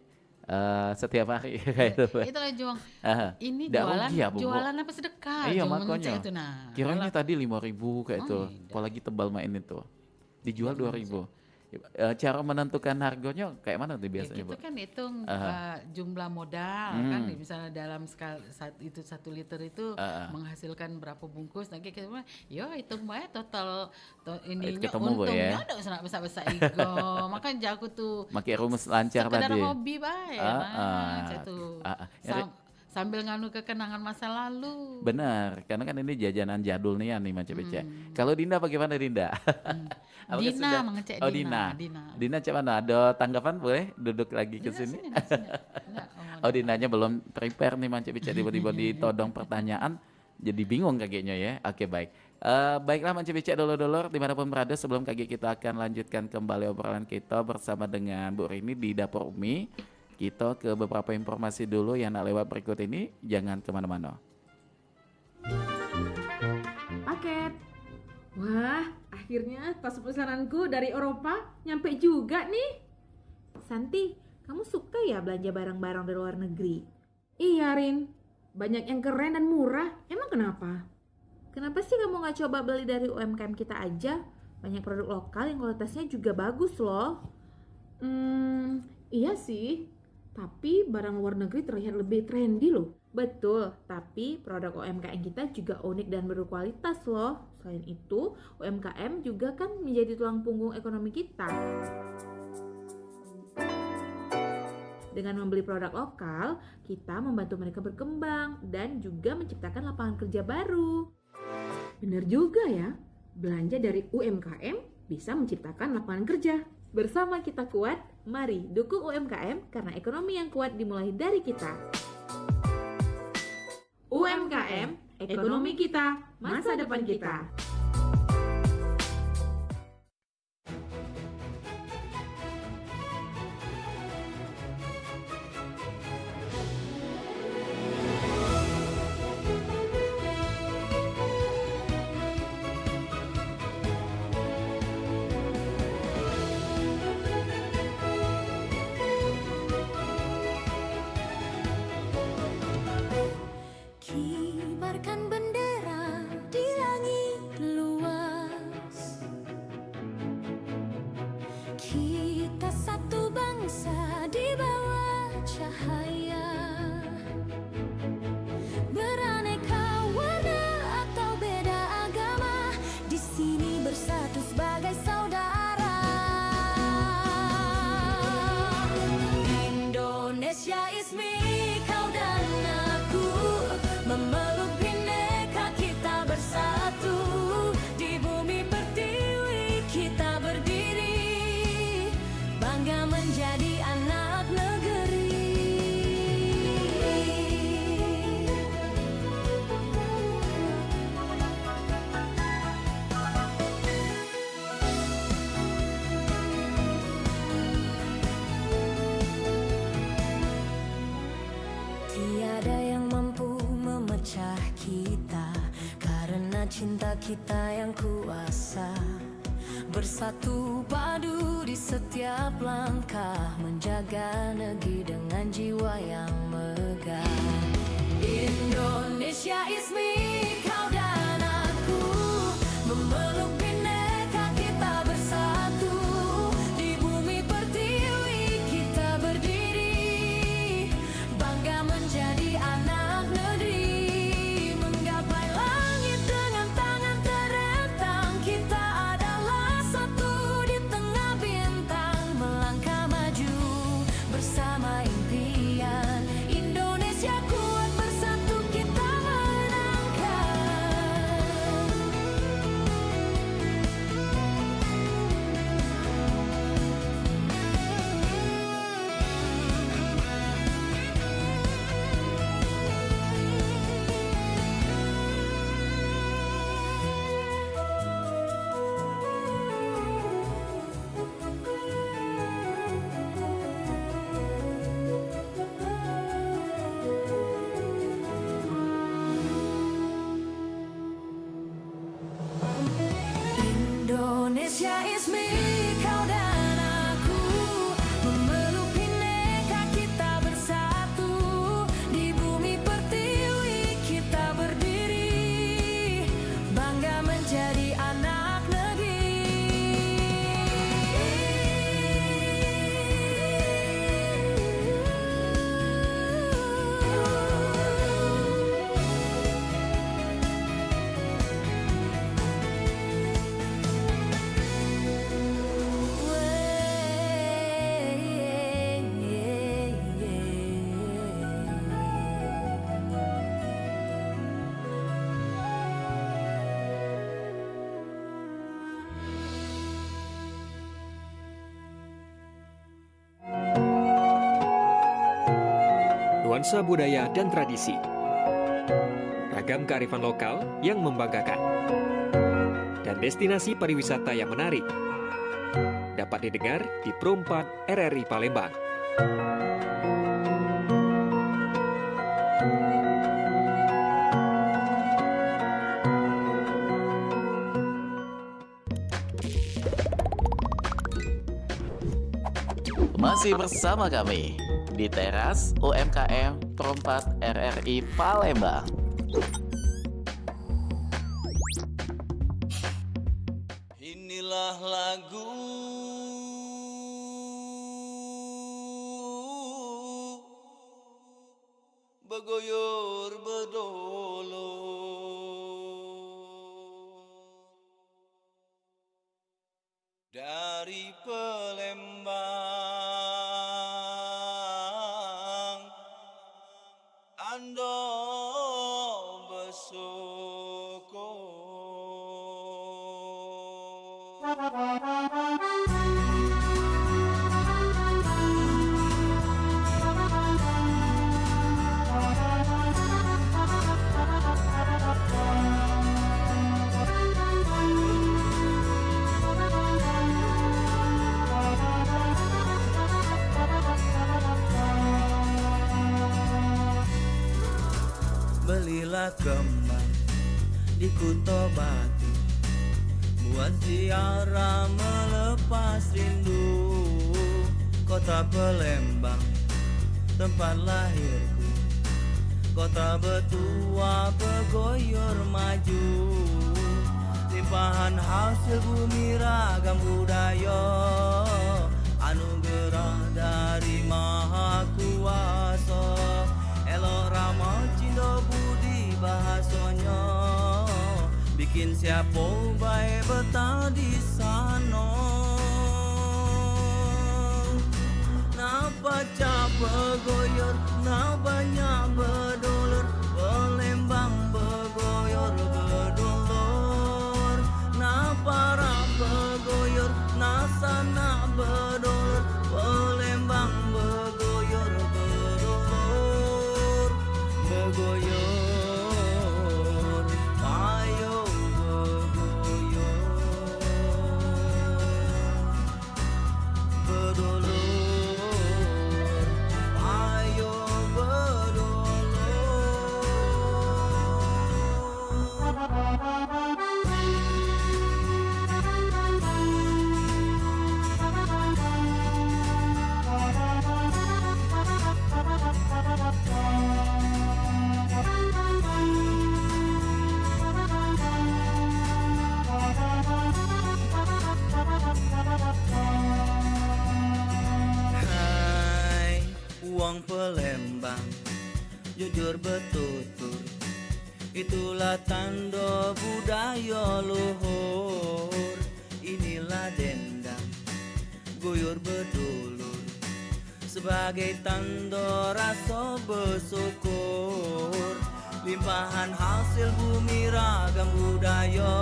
setiap hari kayak itu. Bu. Itulah Juang. Aha. Ini Nggak jualan rugi ya, Bu? jualan apa sedekah? Iya, Juang makanya. mencek itu nah. Kiranya tadi 5.000 kayak itu, Oh, iya. apalagi tebal main itu. Dijual 2.000. Cara menentukan harganya kayak mana tuh Ya, biasanya, kita Bu? kan hitung jumlah modal kan misalnya dalam itu 1 liter itu menghasilkan berapa bungkus nanti kita bilang, yo hitung bae total ininya Ketemu, Bu, untungnya ya? ada sana besar-besar igo makanya jago tuh Makai rumus lancar sekedar tadi. hobi bae macam tuh Ya, sambil nganu kekenangan masa lalu. benar, karena kan ini jajanan jadul nih Mancebece. Kalau Dinda bagaimana Dinda? Apakah Dina sudah- mengecek Oh Dina. Dina cak mana? Ada tanggapan boleh duduk lagi ke sini? Enggak, Oh Dinanya belum prepare nih Mancebece tiba-tiba ditodong pertanyaan. Jadi bingung kakeknya ya. Oke baik. Baiklah Mancebece dulur-dulur dimanapun berada sebelum kakek kita akan lanjutkan kembali obrolan kita bersama dengan Bu Rini di Dapur Umi. Kita ke beberapa informasi dulu yang nak lewat berikut ini. Jangan kemana-mana. Paket. Wah, akhirnya tas pesananku dari Eropa nyampe juga nih. Santi, kamu suka ya belanja barang-barang dari luar negeri? Iya, Rin. Banyak yang keren dan murah. Emang kenapa? Kenapa sih kamu nggak coba beli dari UMKM kita aja? Banyak produk lokal yang kualitasnya juga bagus loh. Iya sih. Tapi barang luar negeri terlihat lebih trendy loh. Betul, tapi produk UMKM kita juga unik dan berkualitas loh. Selain itu, UMKM juga kan menjadi tulang punggung ekonomi kita. Dengan membeli produk lokal, kita membantu mereka berkembang dan juga menciptakan lapangan kerja baru. Bener juga ya, belanja dari UMKM bisa menciptakan lapangan kerja. Bersama kita kuat, mari dukung UMKM karena ekonomi yang kuat dimulai dari kita. UMKM, ekonomi kita, masa depan kita. Kibarkan bendera di langit luas. Kita satu bangsa di bawah cahaya. Beraneka warna atau beda agama, di sini bersatu sebagai saudara. Indonesia is me, kau dan aku. Memeluk bineka kita bersatu, di bumi pertiwi kita berdiri, bangga menjadi anak negeri. Tiada yang mampu memecah kita, karena cinta kita yang kuasa. Bersatu padu di setiap langkah, menjaga negeri dengan jiwa yang megah. Indonesia is me, kau dan aku. Memeluk bineka kita bersatu, di bumi pertiwi kita berdiri, bangga menjadi anak negeri. Menggapai langit dengan tangan terentang, kita adalah satu di tengah bintang. Melangkah maju bersama impian, Indonesia kuat bersatu kita menangkan. Indonesia is me, kau dan aku. Memeluk bineka kita bersatu, di bumi pertiwi kita berdiri, bangga menjadi anak negeri. Nuansa budaya dan tradisi. Ragam kearifan lokal yang membanggakan. Dan destinasi pariwisata yang menarik. Dapat didengar di Pro 4 RRI Palembang. Masih bersama kami di teras UMKM Pro 4 RRI Palembang. Inilah lagu Begoyor bedolo dari Palembang Ando besoko. Belilah kembang di Kuto Batu, buat ziarah melepas rindu. Kota Palembang, tempat lahirku, kota betua Begoyor maju. Limpahan hasil bumi ragam budaya, anugerah dari Maha Kuasa. Elok ramah cindo budi bahasanya, bikin siapa baik betah di sana. Napa cap Begoyor, na banyak bedolor, Palembang Begoyor bedolor. Napa rap Begoyor, na sana bedolor, Palembang Begoyor bedolor. Begoyor, ayo begoyor, bedolor, ayo bedolor. Hai, uang Palembang, jujur betutur, itulah tanda budaya luhur. Inilah dendam, goyor bedulur, sebagai tanda rasa bersyukur. Limpahan hasil bumi ragam budaya,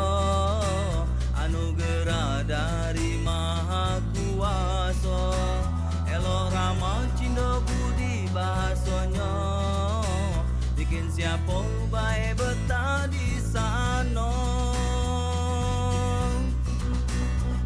anugerah dari Maha Kuasa. Elok ramah cinta budi bahasanya, bikin siapa baik betah di sana.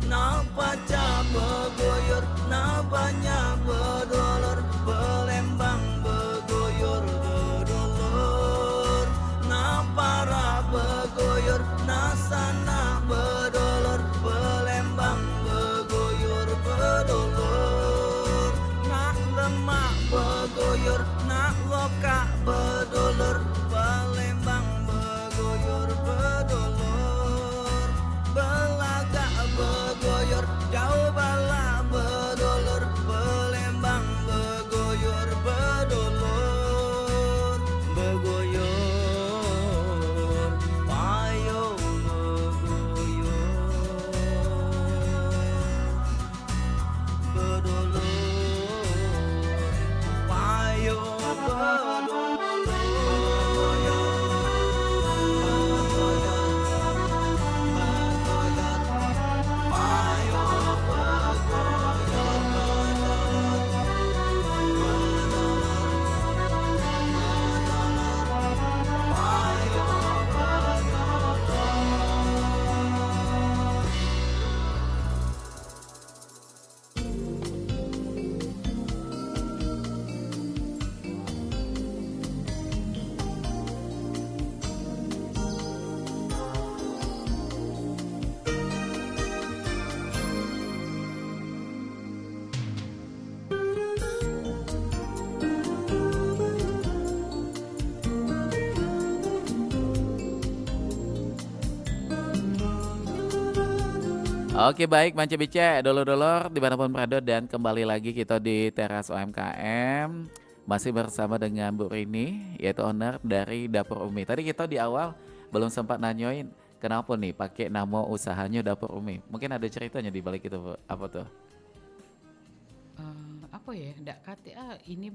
Napa cap Begoyor, na banyak bedolor, Palembang Begoyor bedolor. Napa rap Begoyor, na sana bedolor, Palembang Begoyor bedolor. Nak lemak Begoyor, nak lokak bedolor, Palembang Oke baik Mance Bice, dulur-dulur dimanapun berada dan kembali lagi kita di teras UMKM. Masih bersama dengan Bu Rini, yaitu owner dari Dapur Umi. Tadi kita di awal belum sempat nanyain kenapa nih pakai nama usahanya Dapur Umi. Mungkin ada ceritanya di balik itu, Bu. Apa tuh? Apa ya, ndak kate ini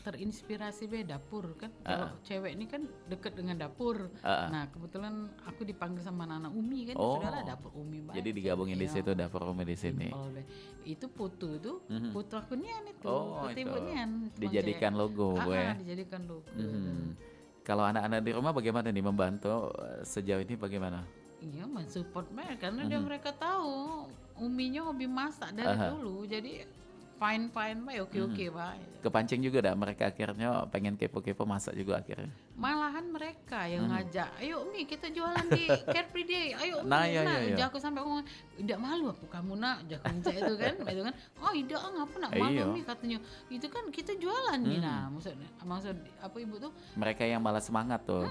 terinspirasi dapur kan. Kalau cewek ini kan deket dengan dapur. Nah kebetulan aku dipanggil sama anak Umi kan, saudara Dapur Umi. Jadi digabungin di situ Dapur Umi di sini. Itu foto tuh, foto aku nian itu, foto itu. ibu nian. Dijadikan logo, gue. Dijadikan logo. Kalau anak-anak di rumah bagaimana nih membantu sejauh ini bagaimana? Iya, mensupport mereka karena mereka tahu Uminya hobi masak dari dulu, jadi fine baik, oke baik. Kepancing juga dah mereka akhirnya pengen kepo-kepo masak juga akhirnya. Malahan mereka yang ngajak, ayo Umi kita jualan di Carefree Day, ayo Umi. Nah, iya. Aku sampai ngomong, tidak malu aku kamu nak, jago itu kan, itu kan. Oh tidak, ngapa nak malu Umi katanya. Itu kan kita jualan nih, nah maksud apa ibu tuh? Mereka yang malah semangat tuh.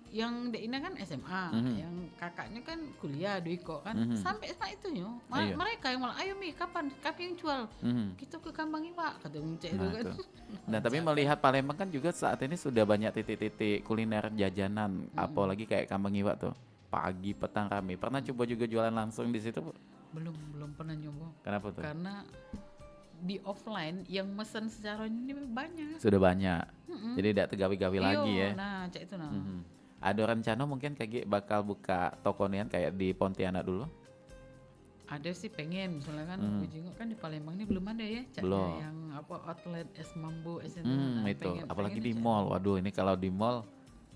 Yang Deina kan SMA, yang kakaknya kan kuliah Duiko kan, sampai itu nyo. Mereka yang malah, ayo Mi, kapan yang jual? Kita ke Kambang Iwa, kata Cek itu kan. Nah tapi melihat Palembang kan juga saat ini sudah banyak titik-titik kuliner jajanan, apalagi kayak Kambang Iwa tuh, pagi petang rame. Pernah coba juga jualan langsung di situ, Bu? Belum pernah nyoba. Kenapa tuh? Karena di offline yang mesen secara ini banyak. Sudah banyak, jadi tidak tegawi-gawi lagi ya. Nah, Cek itu nah. Ada rencana mungkin kayak bakal buka toko nian kayak di Pontianak dulu? Ada sih pengen, misalnya kan Ujingo kan di Palembang ini belum ada ya, belum. Yang apa outlet es mambo es itu apalagi di mall. Waduh, ini kalau di mall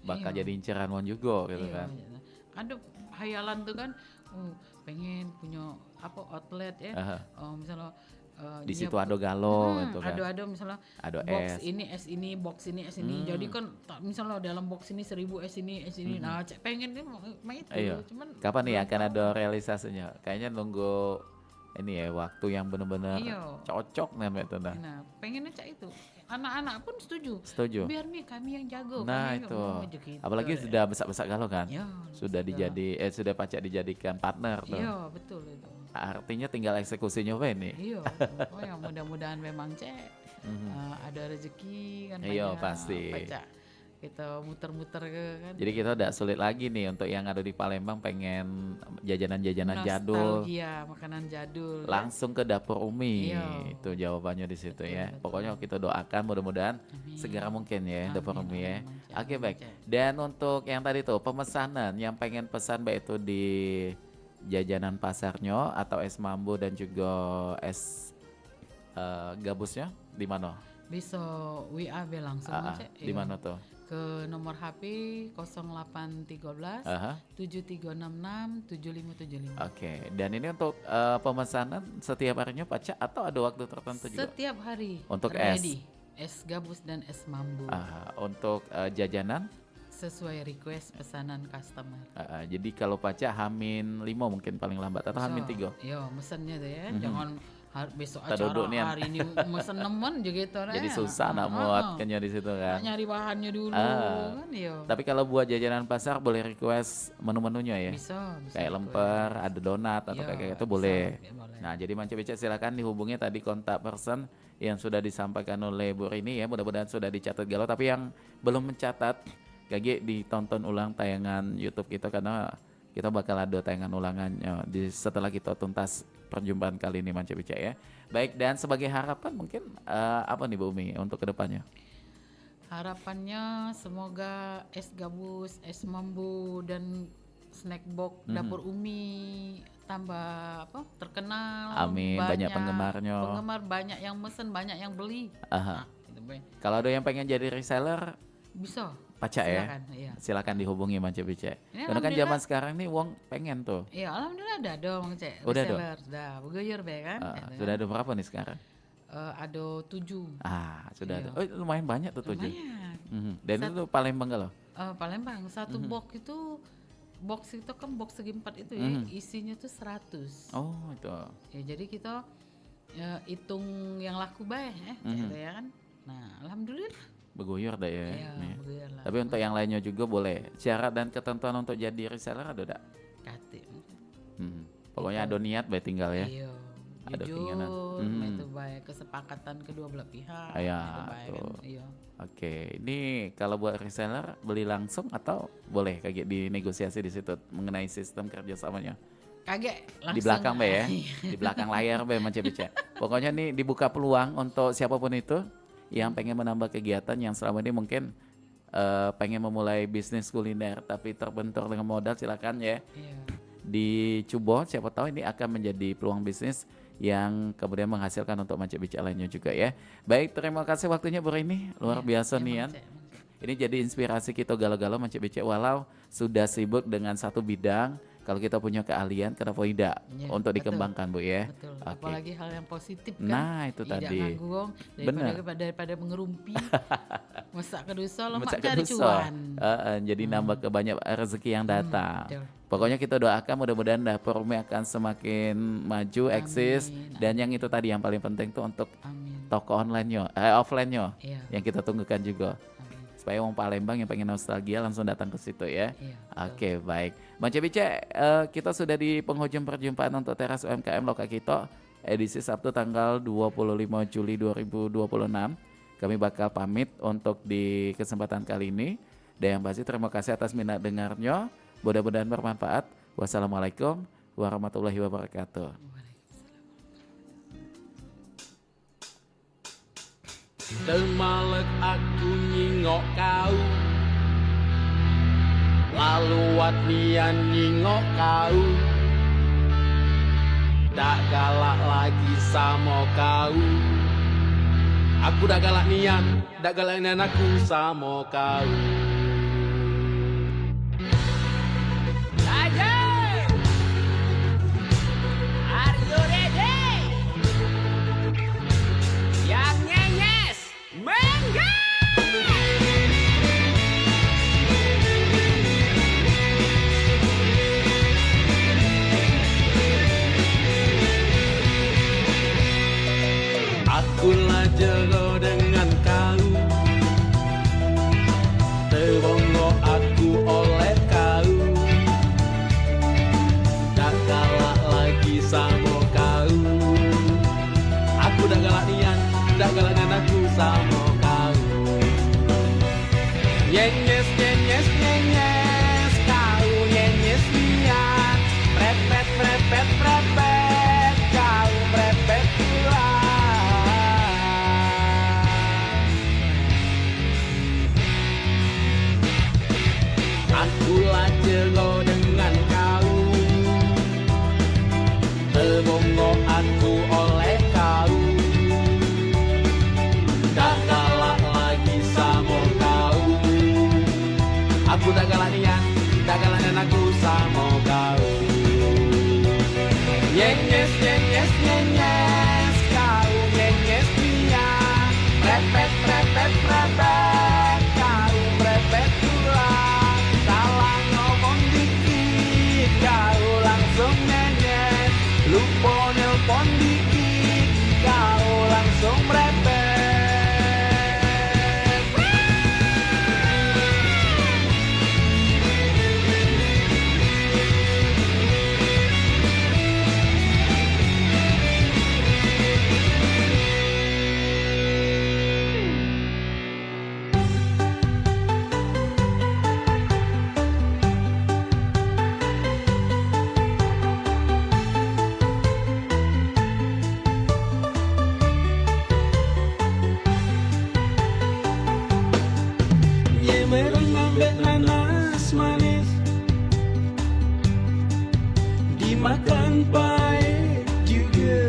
bakal jadi inceran Wan juga gitu kan. Ada hayalan tuh kan, pengen punya apa outlet ya, misalnya di situ ada galo gitu kan. Ada misalnya ada box ini, box ini, es ini. Jadi kan misalnya dalam box ini 1000 es ini. Nah, Cek pengen nih mah itu. Cuman kapan nih akan ada realisasinya? Kayaknya nunggu ini ya waktu yang benar-benar cocok nih itu nah. Nah, pengennya Cek itu. Anak-anak pun setuju. Biar nih kami yang jago. Nah kami itu. Gitu. Apalagi sudah besar-besar galo kan. Ya, sudah sudah pacak dijadikan partner tuh. Iya, betul itu. Artinya tinggal eksekusinya apa ini? Iya, yang mudah-mudahan memang Cek ada rezeki kan. Iya pasti. Kita muter-muter kan. Jadi kita udah sulit lagi nih untuk yang ada di Palembang pengen jajanan-jajanan jadul. Nostalgia, makanan jadul. Langsung ke Dapur Umi. Itu jawabannya di situ ya. Betul. Pokoknya kita doakan mudah-mudahan segera mungkin ya Dapur Umi ya. Oke baik. Cek. Dan untuk yang tadi tuh pemesanan yang pengen pesan baik itu di jajanan pasarnya atau es mambo dan juga es gabusnya di mana? Bisa WA langsung aja. Di mana tuh? Ke nomor HP 0813 7366 7575. Oke, dan ini untuk pemesanan setiap harinya Paca atau ada waktu tertentu juga? Setiap hari. Untuk ready. Es gabus dan es mambo. Untuk jajanan? Sesuai request pesanan customer. Jadi kalau Paca Hamin 5 mungkin paling lambat atau Hamin 3? Iya, mesennya tuh ya. Jangan besok Terduduk nih, hari ini mesen nemen juga gitu. Jadi susah nak muat kayaknya di situ kan. Nyari bahannya dulu kan iya. Tapi kalau buat jajanan pasar boleh request menu-menunya ya? Bisa kayak lemper, ada donat atau kayak gitu boleh. boleh. Nah, jadi Mance Bice silakan dihubungi tadi kontak person yang sudah disampaikan oleh Bu Rini ya. Mudah-mudahan sudah dicatat galau, tapi yang belum mencatat KG ditonton ulang tayangan YouTube kita karena kita bakal ada tayangan ulangannya setelah kita tuntas perjumpaan kali ini Mance Bice ya. Baik, dan sebagai harapan mungkin apa nih Bu Umi untuk kedepannya? Harapannya semoga es gabus, es mambo dan snack box Dapur Umi tambah terkenal. Amin, banyak penggemarnya. Penggemar banyak yang mesen, banyak yang beli. Nah, gitu, kalau ada yang pengen jadi reseller bisa. Paca ya, silakan dihubungi Mance Bice. Karena kan zaman sekarang nih wong pengen tuh. Iya, alhamdulillah ada dong Cek. Udah reseller, sudah berguyur kan. Sudah ada berapa nih sekarang? Ada 7. Sudah ada. Oh, lumayan banyak tuh 7. Lumayan. Dan itu Palembang loh. Palembang satu box itu kan box segi 4 itu ya, isinya tuh 100. Oh, itu. Ya jadi kita hitung yang laku baik gitu ya kan. Nah, alhamdulillah. Beguyur dah ya. Iya, beguyur lah. Tapi untuk yang lainnya juga boleh. Syarat dan ketentuan untuk jadi reseller ada enggak? Kate. Pokoknya ada niat bae tinggal ya. Iya. Ada Jujur, keinginan. itu baik kesepakatan kedua belah pihak. Ya, itu baik tuh. kan. Iya. Oke, ini kalau buat reseller beli langsung atau boleh kayak dinegosiasi di situ mengenai sistem kerjasamanya? Kaget langsung. Di belakang be ya, di belakang layar be Mance Bice. Pokoknya nih dibuka peluang untuk siapapun itu yang pengen menambah kegiatan yang selama ini mungkin pengen memulai bisnis kuliner tapi terbentur dengan modal, silakan ya. Iya. Dicoba, siapa tahu ini akan menjadi peluang bisnis yang kemudian menghasilkan untuk Mance Bice lainnya juga ya. Baik, terima kasih waktunya Bu Rini, luar biasa nih Mance. Ini jadi inspirasi kita galau-galau Mance Bice, walau sudah sibuk dengan satu bidang, kalau kita punya keahlian kenapa tidak Ya, untuk betul. dikembangkan Bu ya. Betul. Oke. Apalagi hal yang positif kan. Nah, itu Tidak tadi. nganggung daripada mengerumpi. Masak kedusa lemak Masak cari kedusa. cuan. Jadi nambah ke banyak rezeki yang datang. betul. Pokoknya kita doakan mudah-mudahan dapur Umi akan semakin maju, eksis, Amin, dan yang itu tadi yang paling penting tuh untuk Amin. toko online-nya, offline-nya Iya. yang kita tunggukan juga. Amin. Supaya orang Palembang yang pengen nostalgia langsung datang ke situ ya. Iya. Oke, baik. Mance Bice, kita sudah di penghujung perjumpaan untuk Teras UMKM Loka Kito edisi Sabtu tanggal 25 Juli 2026. Kami bakal pamit untuk di kesempatan kali ini. Dan yang pasti terima kasih atas minat dengarnya. Mudah-mudahan bermanfaat. Wassalamualaikum warahmatullahi wabarakatuh. Temalek aku nyingok kau, lalu watnian nyingok kau. Tak galak lagi sama kau. Aku dah galak nian, dak galak nian aku sama kau. Are you ready? Yang nyenyes, mengga! Akulah jago dengan kau, terbongo aku oleh kau. Tak galak lagi sama kau. Aku dah galak nian, dah galak dengan aku sama kau. Nyenyes, nyenyes, nyenyes, kau nyenyes nian. Prepet, prepet, prepet, kau prepet pula. Akulah jelo dengan kau, terbongo aku oleh kau. Tak galak lagi sama kau. Aku tak galak nian, tak galak nian aku sama kau. Nyenyes, nyenyes, nyenyes, kau nyenyes nian. Prepet, prepet, prepet, kau prepet pula. Salah ngomong dikit, kau langsung nyenyes. Lupa nelpon dikit, kau langsung merepet. Ye mereng ambek nanas manis, dimakan baik juga.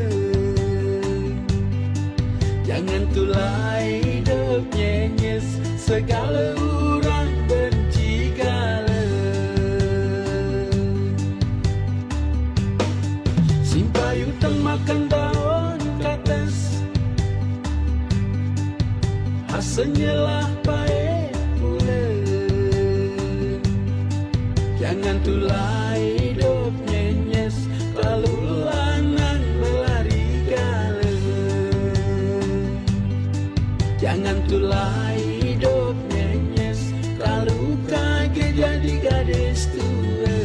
Jangan tulai hidup nyenyes, segala orang benci gala. Simpai utang makan daun kates, hasilnya lah baik pula. Jangan tulai hidup nyenyes, kalau lanang berlari gala. Jangan tulai hidup nyenyes, kalau kaget jadi gadis tua.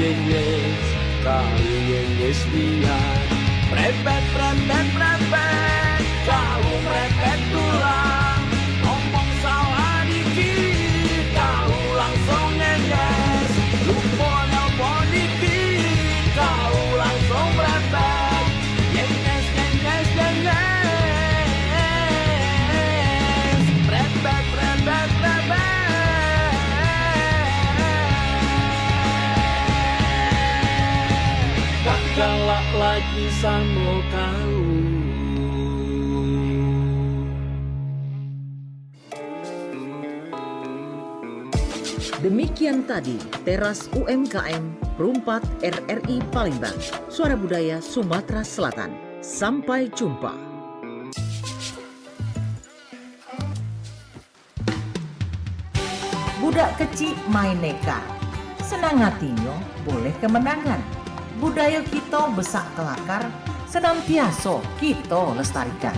yes, kau yes lihat. Prepet, prepet, prepet, kau prepet tulang. Ngomong salah dikit, kau langsung yes. Lupa nelpon dikit, kau langsung prepet. Yes, yes, yes, yes, yes, yes. Prepet, prepet, prepet. Tak galak lagi sama kau. Demikian tadi Teras UMKM Perumpat RRI Palembang, Suara Budaya Sumatera Selatan. Sampai jumpa. Budak kecil main neka, senang hatinya boleh kemenangan. Budaya kita besak kelakar, senantiasa kita lestarikan.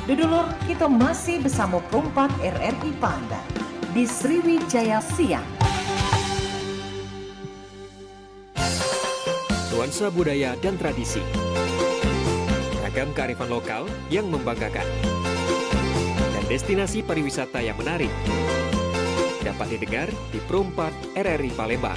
Dudulur, kita masih bersama Perumpat RRI Palembang di Sriwijaya Siang. Nuansa budaya dan tradisi. Ragam kearifan lokal yang membanggakan. Dan destinasi pariwisata yang menarik. Dapat didengar di Perumpat RRI Palembang.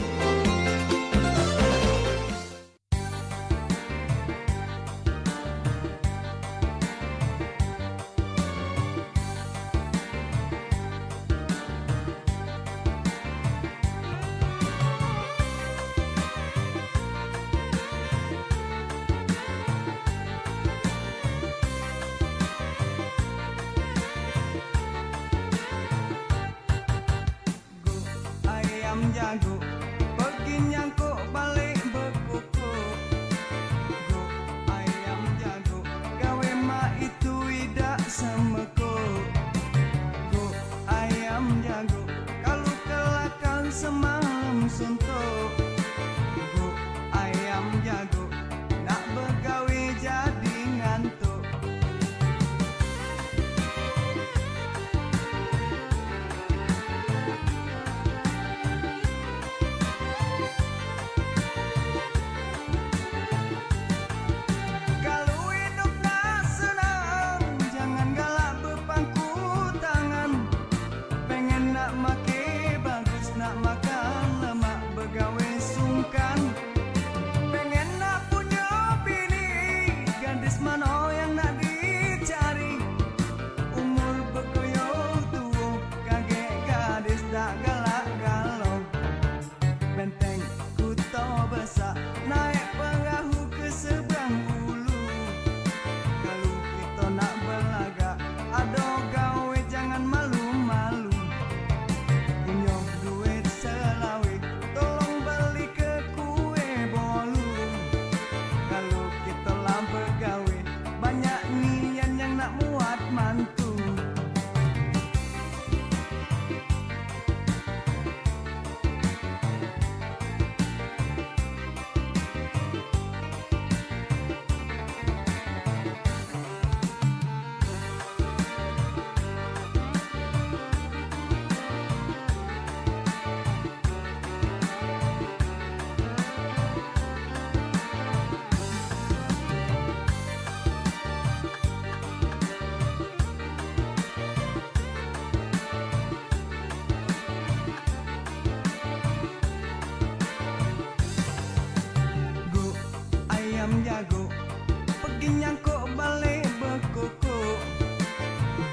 Ayam jago pergi nyangkuk balik berkuku. Go ayam jago gawe mak itu tidak semeku. Go ayam jago kalau kelakar semalam suntuk. Go ayam jago nak begawe jadi ngantuk. Kalau hidup nak senang, jangan galak berpangku tangan. Pengen nak make bagus, nak makan lemak begawe sungkan. Pengen nak punya bini, gadis mana yang nak dicari. Umur berkoyo tua, kaget gadis tak galak galau. Benteng kuto besar, naik perahu ke seberang ulu. Kalau kita nak berlaga, ada gawe jangan malu-malu. Punya duit selawe, tolong beli ke kue bolu. Kalau kita lah bergawe, banyak nian yang nak muat mantu. Go ayam jago pergi nyangkuk balik berkuku.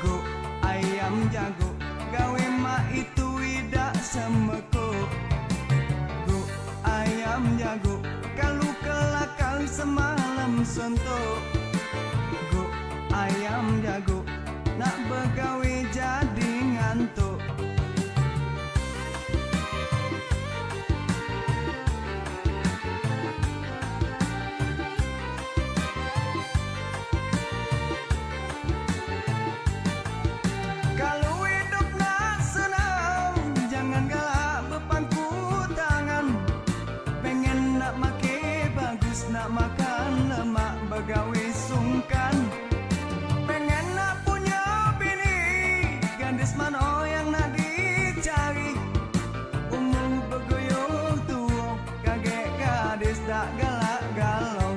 Go ayam jago gawe mak itu tidak semeku. Go ayam jago kalau kelakar semalam suntuk. Go ayam jago nak begawe jadi ngantuk. Kalau hidup nak senang, jangan galak berpangku tangan. Pengen nak make bagus, nak makan lemak begawe galau.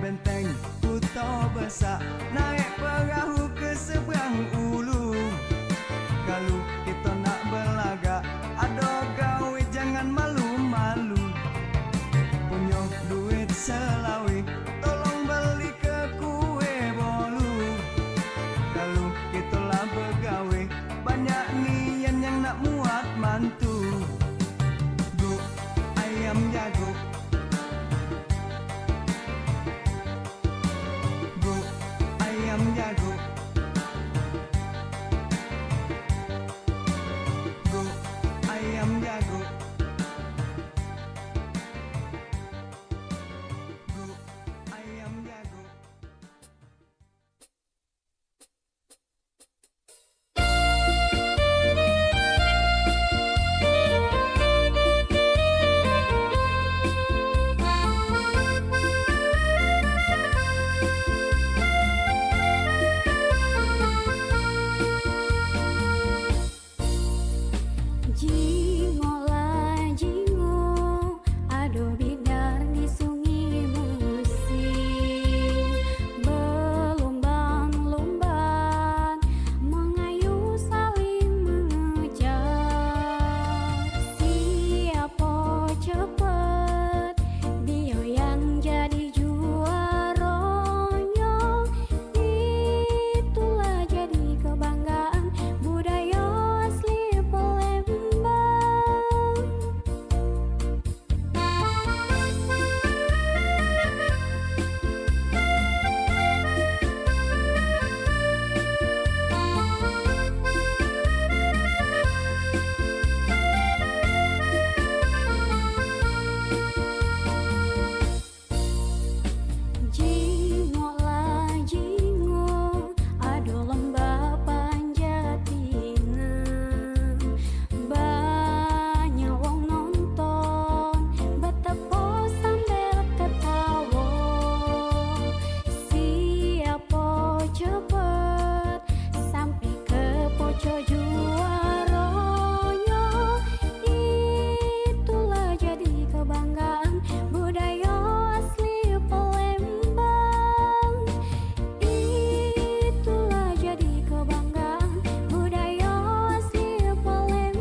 Benteng Kuto Besak naik perahu ke seberang ulu. Kalau kita nak berlagak, ada gawe jangan malu-malu. Punya duit selawi, tolong beli ke kue bolu. Kalau kita lah bergawe, banyak nian yang nak muat mantu. Gu ayam jago, gu ayam jago, gu ayam jago, gu ayam jago. Jingo lah jingo, ado bidar di sungai musim. Belombang-lombang, mengayuh saling mengejar. Siapa cepat, dia yang jadi juaranya. Itulah jadi kebanggaan budaya asli Palembang. Jingo lah jingo, ado lembah panjatina. Banyak wong nonton, betapa sambil ketawa. Siapa cepet sampai ke pojok juaranya. Itulah jadi kebanggaan budaya asli Palembang. Itulah jadi kebanggaan budaya asli Palembang.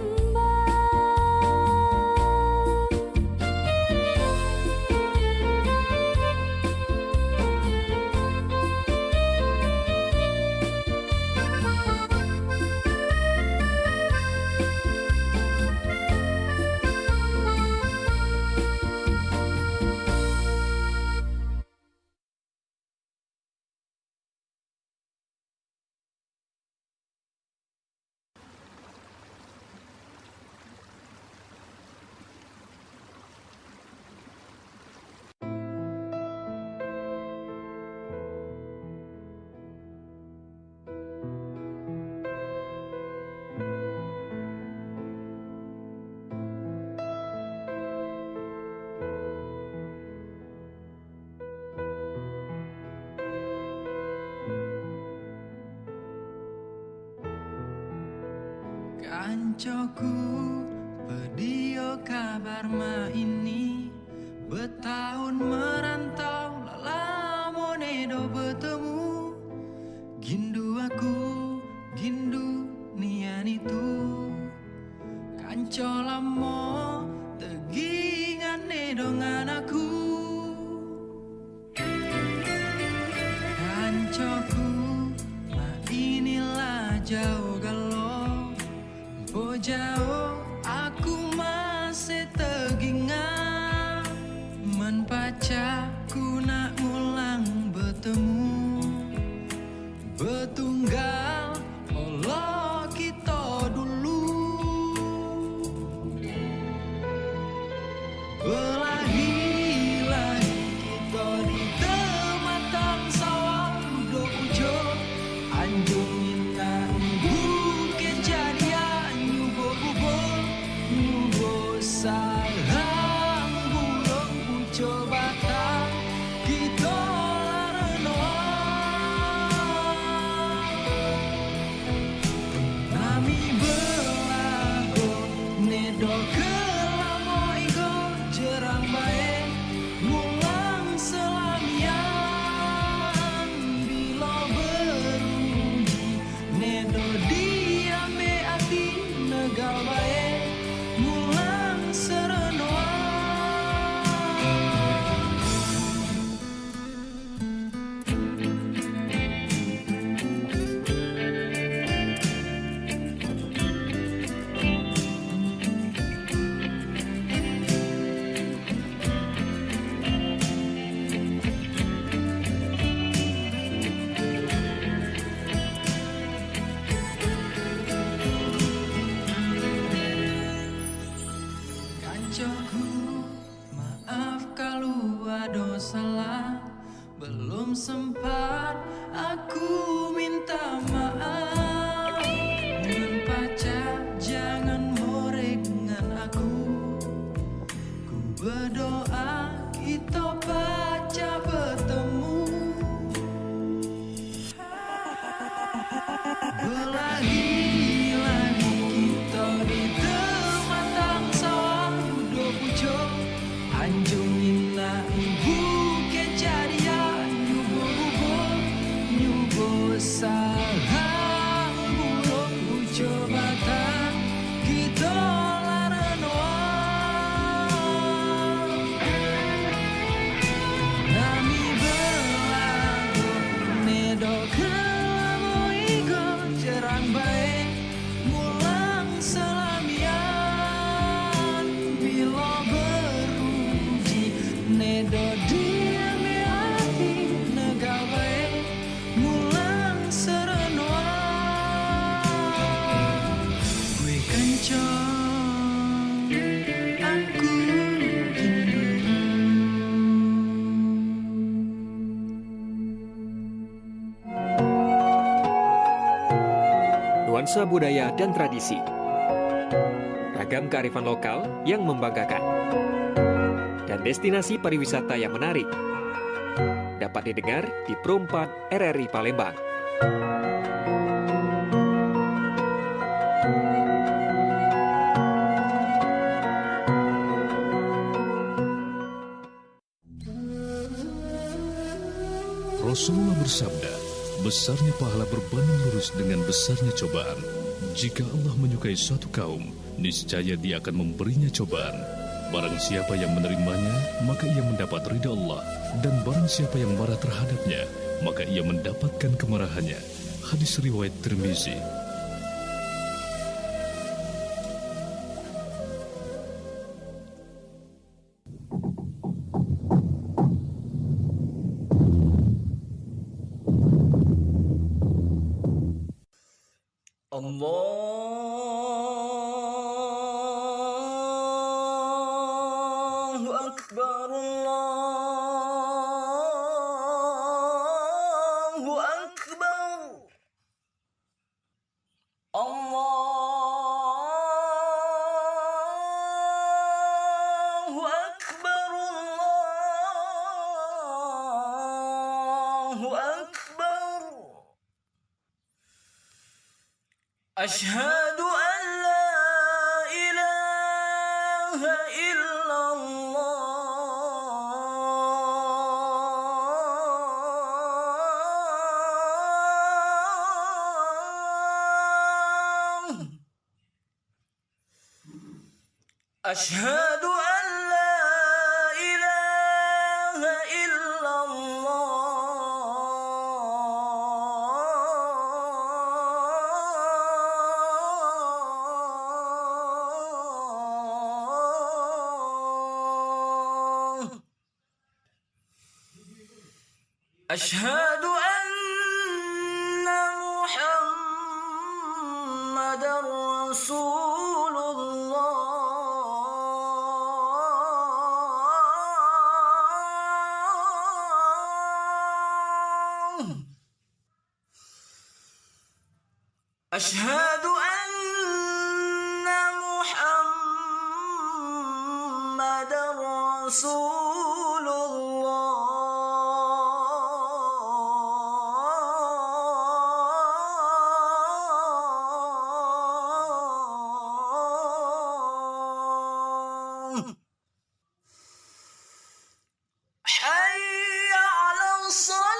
Kancoku pedio kabar ma ini betahun merantau lala monedo bertemu. Gindu aku gindu nian itu kanco lamo tegingan nedongan aku. Kancoku ma inilah jauh galau. Oh jauh aku masih tegingat, men pacaku nak mulang bertemu. Betunggal Allah kita dulu. Berlari-lari kita di tematang sawah duduk ujo. Anjung inang bukit jadian nyubo-bubo. Nyubo sarang burung ujo batang. Kita lareno buat dosalah, belum sempat aku minta maaf. Mun pacar jangan morek dengan aku. Ku berdoa kita pacar bertemu. Berlari-lari kita di tematang sawah duduk pucuk. Anjung inna ibu kejadian nyubo-bubo, nyubo salah buruk pucuk batang kita laran nami berlagu nedo kamu igo cerang baik mulang selamian bila beruji nedo dia hati negal baik mulang serenuan gue kencang aku Nuansa budaya dan tradisi. Ragam kearifan lokal yang membanggakan. Dan destinasi pariwisata yang menarik. Dapat didengar di Pro 4 RRI Palembang. Rasulullah bersabda, besarnya pahala berbanding lurus dengan besarnya cobaan. Jika Allah menyukai suatu kaum, niscaya Dia akan memberinya cobaan. Barang siapa yang menerimanya, maka ia mendapat ridha Allah. Dan barang siapa yang marah terhadapnya, maka ia mendapatkan kemarahannya. Hadis riwayat Tirmizi. Allahu Akbar, Allahu Akbar, Allahu Akbar, Allahu Akbar. Asyhadu an la ilaha illallah. Asyhadu an la ilaha illallah. Asyhadu anna Muhammadar Rasulullah. Asyhadu anna Muhammadar Rasulullah. Hayya 'alal salah.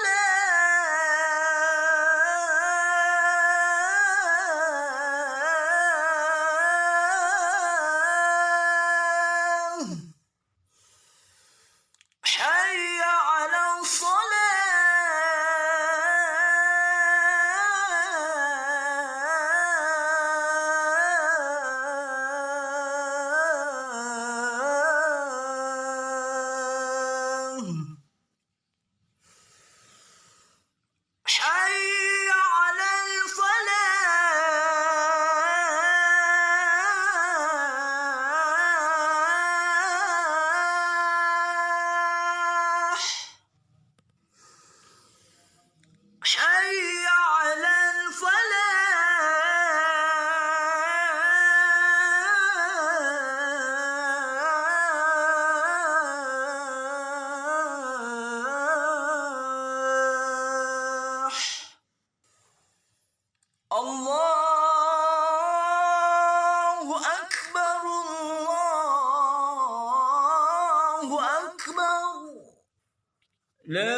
لا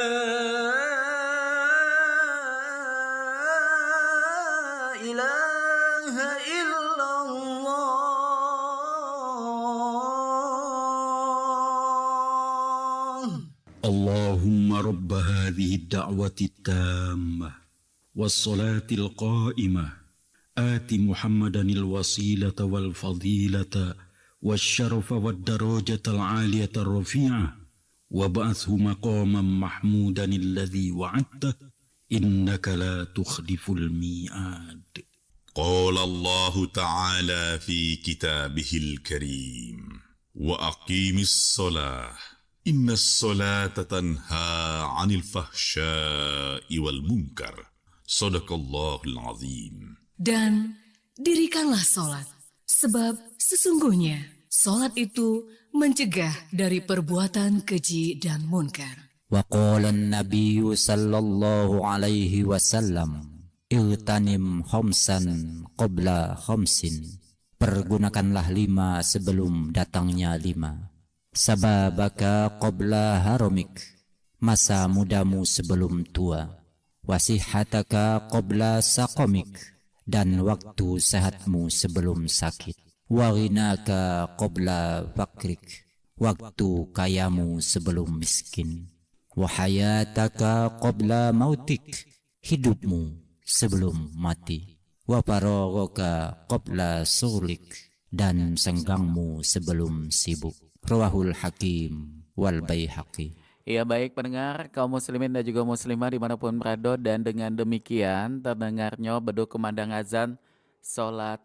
إله إلا الله. اللهم رب هذه الدعوة التامة والصلاة القائمة آت محمدا الوسيلة والفضيلة والشرف والدرجة العالية الرفيعة وابعثه مقاما محمودا الذي وعدته إنك لا تخلف الميعاد. قال الله تعالى في كتابه الكريم وأقيم الصلاة إن الصلاة تنهى عن الفحشاء والمنكر صدق الله العظيم. Dan dirikanlah solat, sebab sesungguhnya solat itu mencegah dari perbuatan keji dan munkar. وقال النبي صلى الله عليه وسلم اغتنم خمسا قبل خمس. Pergunakanlah 5 sebelum datangnya 5. Sababaka qabla haramik. Masa mudamu sebelum tua. Wasihataka qabla saqamik. Dan waktu sehatmu sebelum sakit. Waghinaka qabla fakrik. Waktu kayamu sebelum miskin. Wahayataka qabla mautik. Hidupmu sebelum mati. Wafaragaka qabla sulik. Dan senggangmu sebelum sibuk. Rawahul Hakim wal Baihaqi. Ya baik pendengar kaum muslimin dan juga muslimah dimanapun berada, dan dengan demikian terdengarnya beduk kumandang azan sholat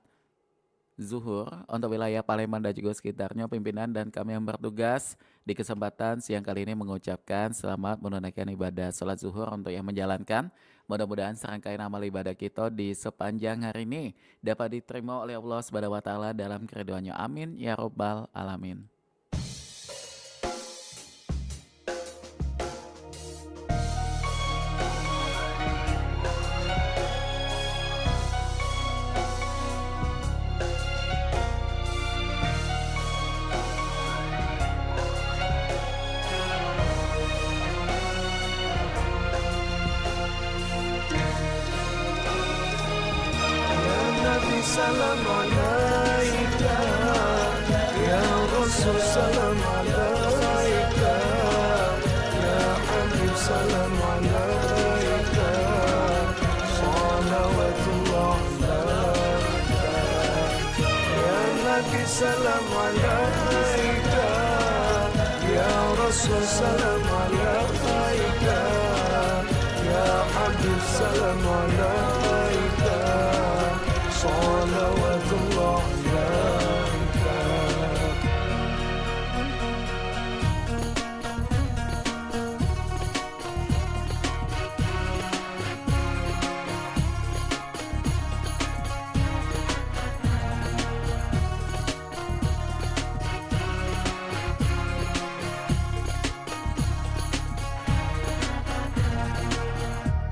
zuhur untuk wilayah Palembang dan juga sekitarnya. Pimpinan dan kami yang bertugas di kesempatan siang kali ini mengucapkan selamat menunaikan ibadah sholat zuhur untuk yang menjalankan. Mudah-mudahan serangkaian amal ibadah kita di sepanjang hari ini dapat diterima oleh Allah Subhanahu wa taala dalam keridhaannya. Amin ya rabbal alamin. Salam alaika ya Rasul, salam alaika ya Habib, salam alaika salawatullah alaika ya Nabi, salam alaika ya Rasul, salam alaika ya Habib, salam alaika salawatullah alaika.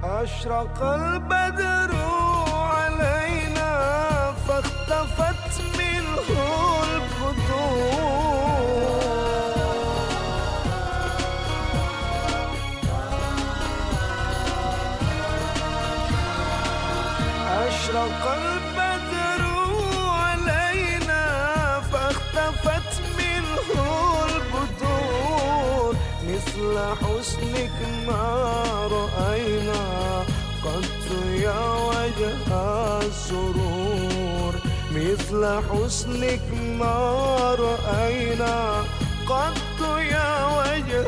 Ashraqal badru فاختفت منه البدور أشرق البدر علينا فاختفت منه البدور مثل حسنك ما رأينا قط يا وجه السرور مثل حسنك ما رأينا قط يا وجه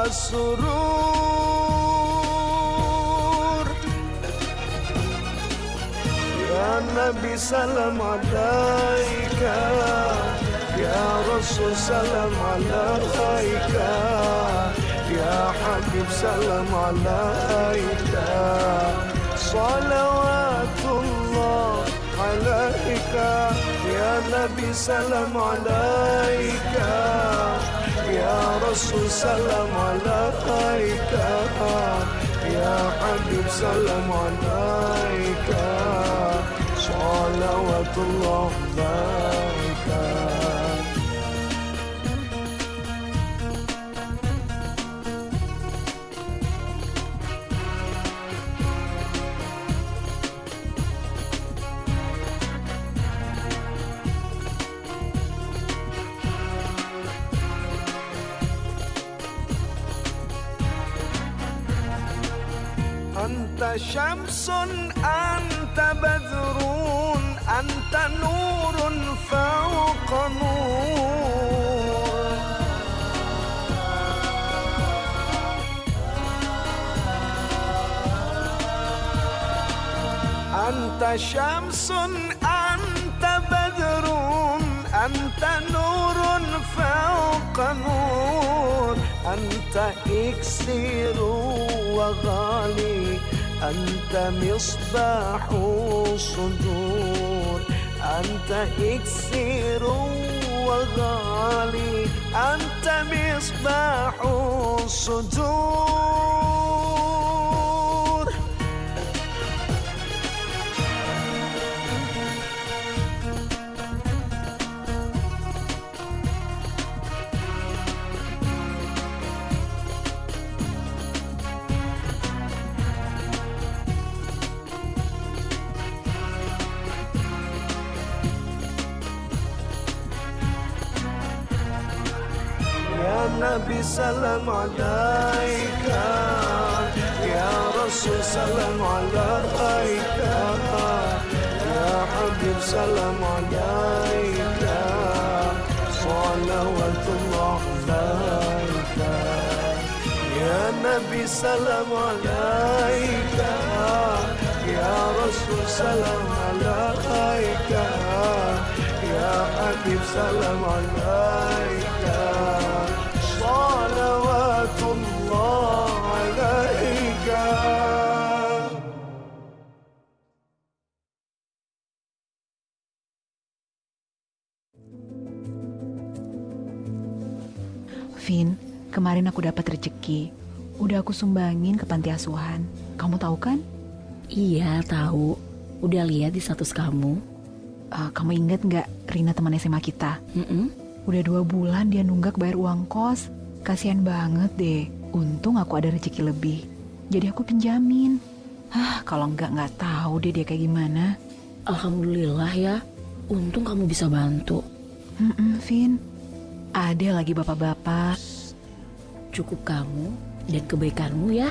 السرور يا نبي سلام عليك يا رسول سلام عليك يا حبيب سلام عليك صلوات الله عليك يا نبي سلام عليك يا رسول سلام عليك يا حبيب سلام عليك صلوات الله عليك. أنت شمس أنت بدر أنت نور فوق نور أنت شمس أنت بدر أنت نور فوق نور أنت إكسير وغالي أنت مصباح الصدور أنت إكسير وغالي أنت مصباح الصدور يا نبي سلام عليك يا رسول سلام عليك يا حبيب سلام عليك صلوات الله عليك يا نبي سلام عليك يا رسول سلام عليك يا حبيب سلام عليك صلوات الله عليك Vin, kemarin aku dapat rezeki. Udah aku sumbangin ke panti asuhan. Kamu tahu kan? Iya, tahu. Udah lihat di status kamu. Kamu inget nggak Rina teman SMA kita? Udah 2 bulan dia nunggak bayar uang kos. Kasian banget deh. Untung aku ada rezeki lebih. Jadi aku pinjamin. Kalau nggak tahu deh dia kayak gimana. Alhamdulillah ya. Untung kamu bisa bantu. Vin. Ada lagi bapak-bapak. Cukup kamu dan kebaikanmu ya.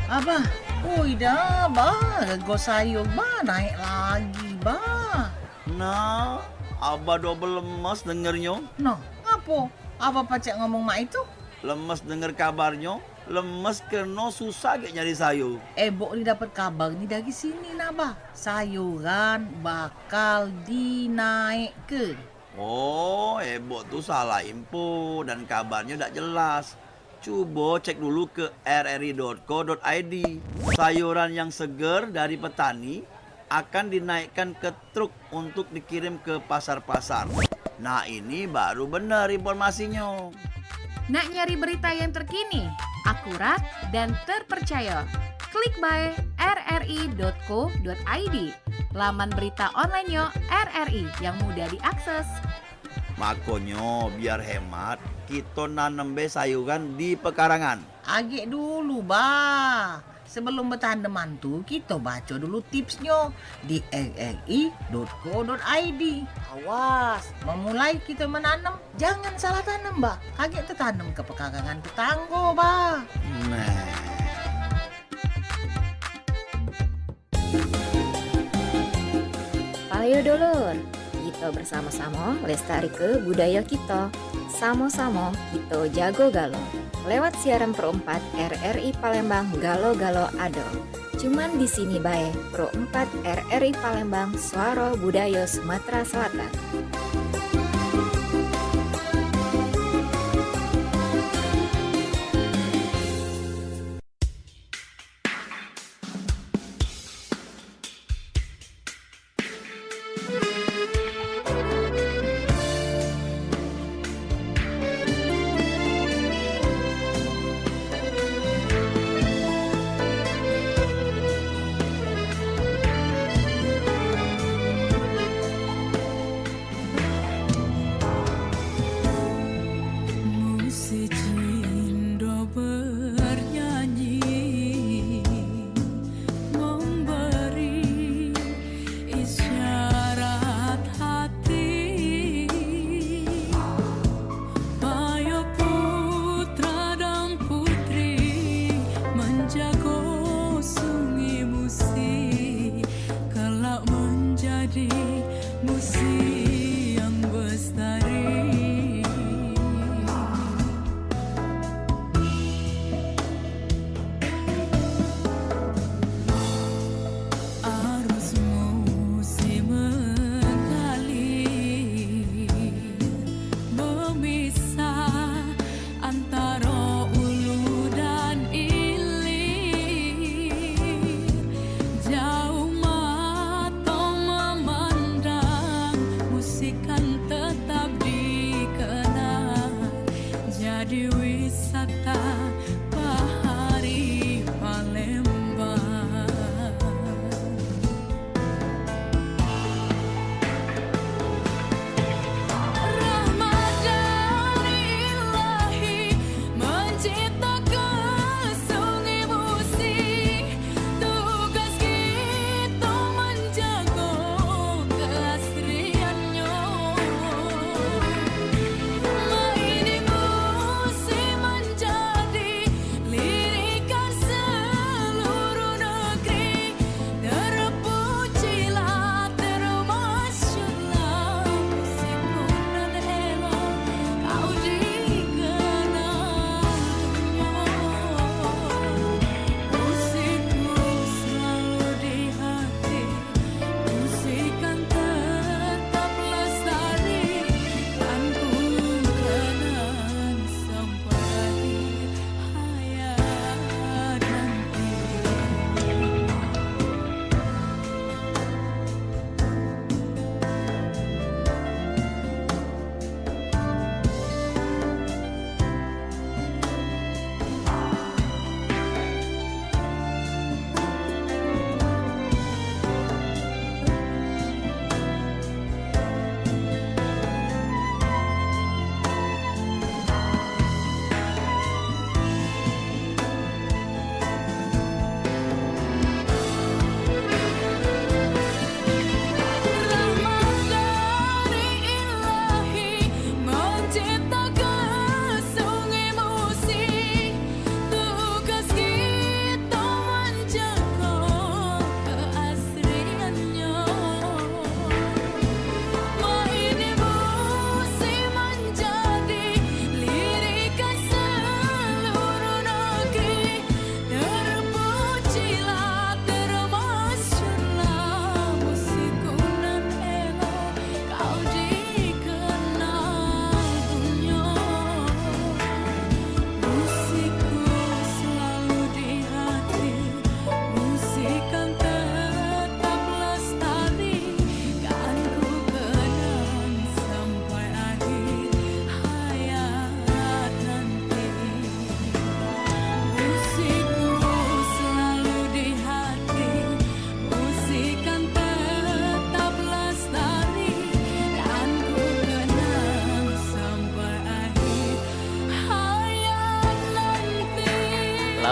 Abah, dah, bah, rego sayur, bah, naik lagi, bah. Nah, Abah double lemas dengernya. No, apa? Abah pacek ngomong mak itu? Lemes denger kabarnya, lemes kena susah gak nyari sayur. Bok ni dapat kabar ni dari sini, Nabah. Sayuran bakal dinaikkan. Oh, Bok tuh salah info dan kabarnya tak jelas. Coba cek dulu ke rri.co.id. Sayuran yang segar dari petani akan dinaikkan ke truk untuk dikirim ke pasar-pasar. Nah, ini baru benar informasinya. Nak nyari berita yang terkini, akurat, dan terpercaya? Klik by rri.co.id, laman berita online RRI yang mudah diakses. Makanya biar hemat, kita nanem sayuran di pekarangan. Agak dulu, bah. Sebelum bertanaman tuh, kita baca dulu tipsnya di rri.co.id. Awas, memulai kita menanam, jangan salah tanam, bah. Agak tertanam ke pekarangan tetangga, bah. Ayo dulur, kita bersama-sama lestari ke budaya kita. Sama-sama kita jago galo. Lewat siaran Pro 4 RRI Palembang Galo-Galo Ado. Cuman di sini bae Pro 4 RRI Palembang Suara Budaya Sumatera Selatan.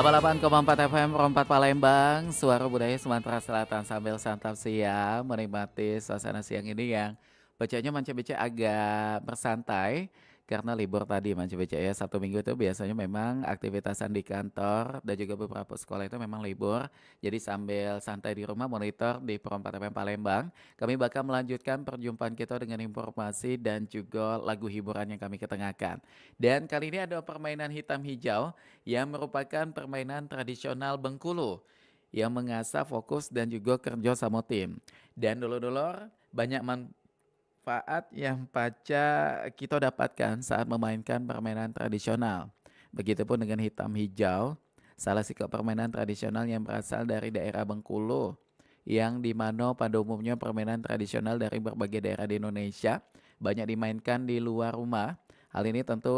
88,4 FM Rompat Palembang, suara budaya Sumatera Selatan. Sambil santap siang, menikmati suasana siang ini yang bacanya Manca BC agak bersantai karena libur tadi Manca BC ya. Sabtu Minggu itu biasanya memang aktivitasan di kantor dan juga beberapa sekolah itu memang libur. Jadi sambil santai di rumah monitor di Perompat FM Palembang, kami bakal melanjutkan perjumpaan kita dengan informasi dan juga lagu hiburan yang kami ketengahkan. Dan kali ini ada permainan hitam hijau yang merupakan permainan tradisional Bengkulu yang mengasah fokus dan juga kerja sama tim. Dan dulur-dulur banyak manfaat yang paca kita dapatkan saat memainkan permainan tradisional. Begitupun dengan hitam hijau, salah satu permainan tradisional yang berasal dari daerah Bengkulu, yang dimana pada umumnya permainan tradisional dari berbagai daerah di Indonesia banyak dimainkan di luar rumah. Hal ini tentu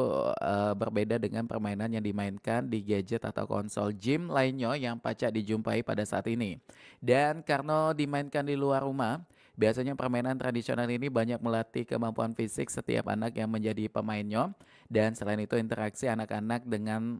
berbeda dengan permainan yang dimainkan di gadget atau konsol game lainnya yang pacak dijumpai pada saat ini. Dan karena dimainkan di luar rumah, biasanya permainan tradisional ini banyak melatih kemampuan fisik setiap anak yang menjadi pemainnya. Dan selain itu interaksi anak-anak dengan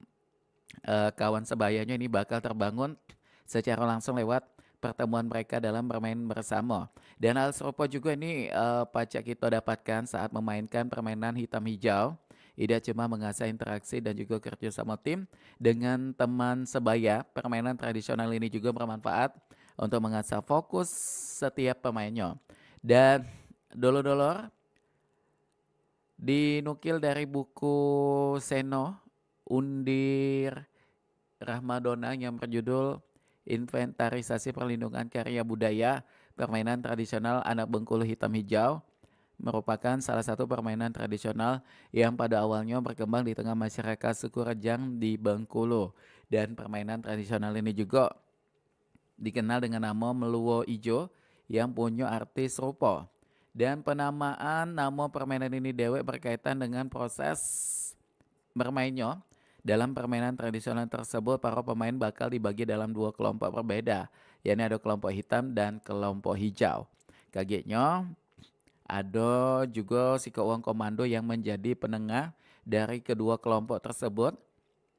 kawan sebayanya ini bakal terbangun secara langsung lewat pertemuan mereka dalam bermain bersama. Dan hal serupa juga ini pacak kita dapatkan saat memainkan permainan hitam hijau. Tidak cuma mengasah interaksi dan juga kerja sama tim dengan teman sebaya, permainan tradisional ini juga bermanfaat untuk mengasah fokus setiap pemainnya. Dan dulur-dulur, dinukil dari buku Seno Undir Rahmadona yang berjudul Inventarisasi Perlindungan Karya Budaya Permainan Tradisional Anak Bengkulu Hitam Hijau, merupakan salah satu permainan tradisional yang pada awalnya berkembang di tengah masyarakat suku Rejang di Bengkulu. Dan permainan tradisional ini juga dikenal dengan nama Meluwo Ijo yang punya arti serupa. Dan penamaan nama permainan ini dewek berkaitan dengan proses bermainnya. Dalam permainan tradisional tersebut, para pemain bakal dibagi dalam dua kelompok berbeda, yakni ada kelompok hitam dan kelompok hijau. Kagetnya, ada juga si keuang komando yang menjadi penengah dari kedua kelompok tersebut.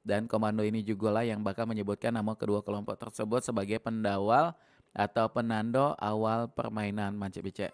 Dan komando ini juga lah yang bakal menyebutkan nama kedua kelompok tersebut sebagai pendawal atau penanda awal permainan Manca BC.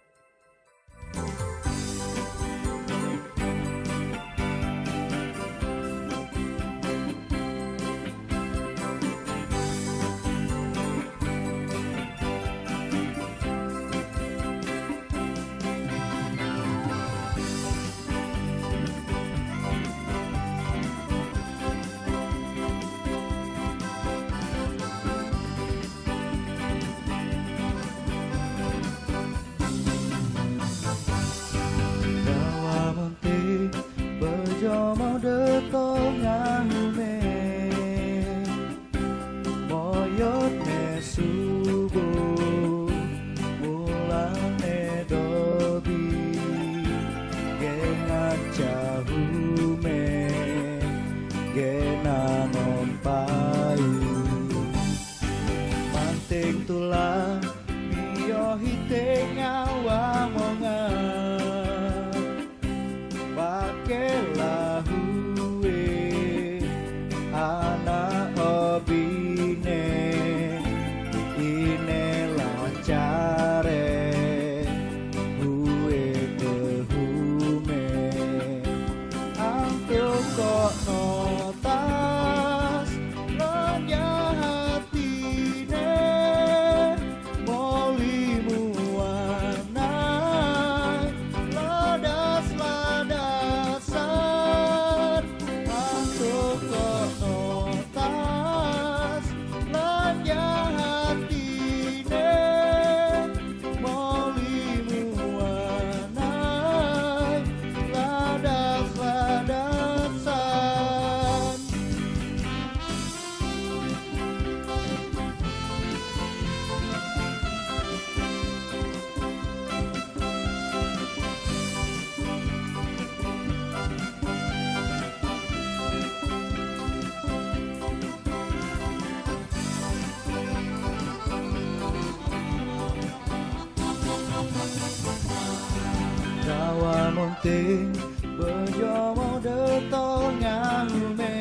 Monting bejo mau detol ngalume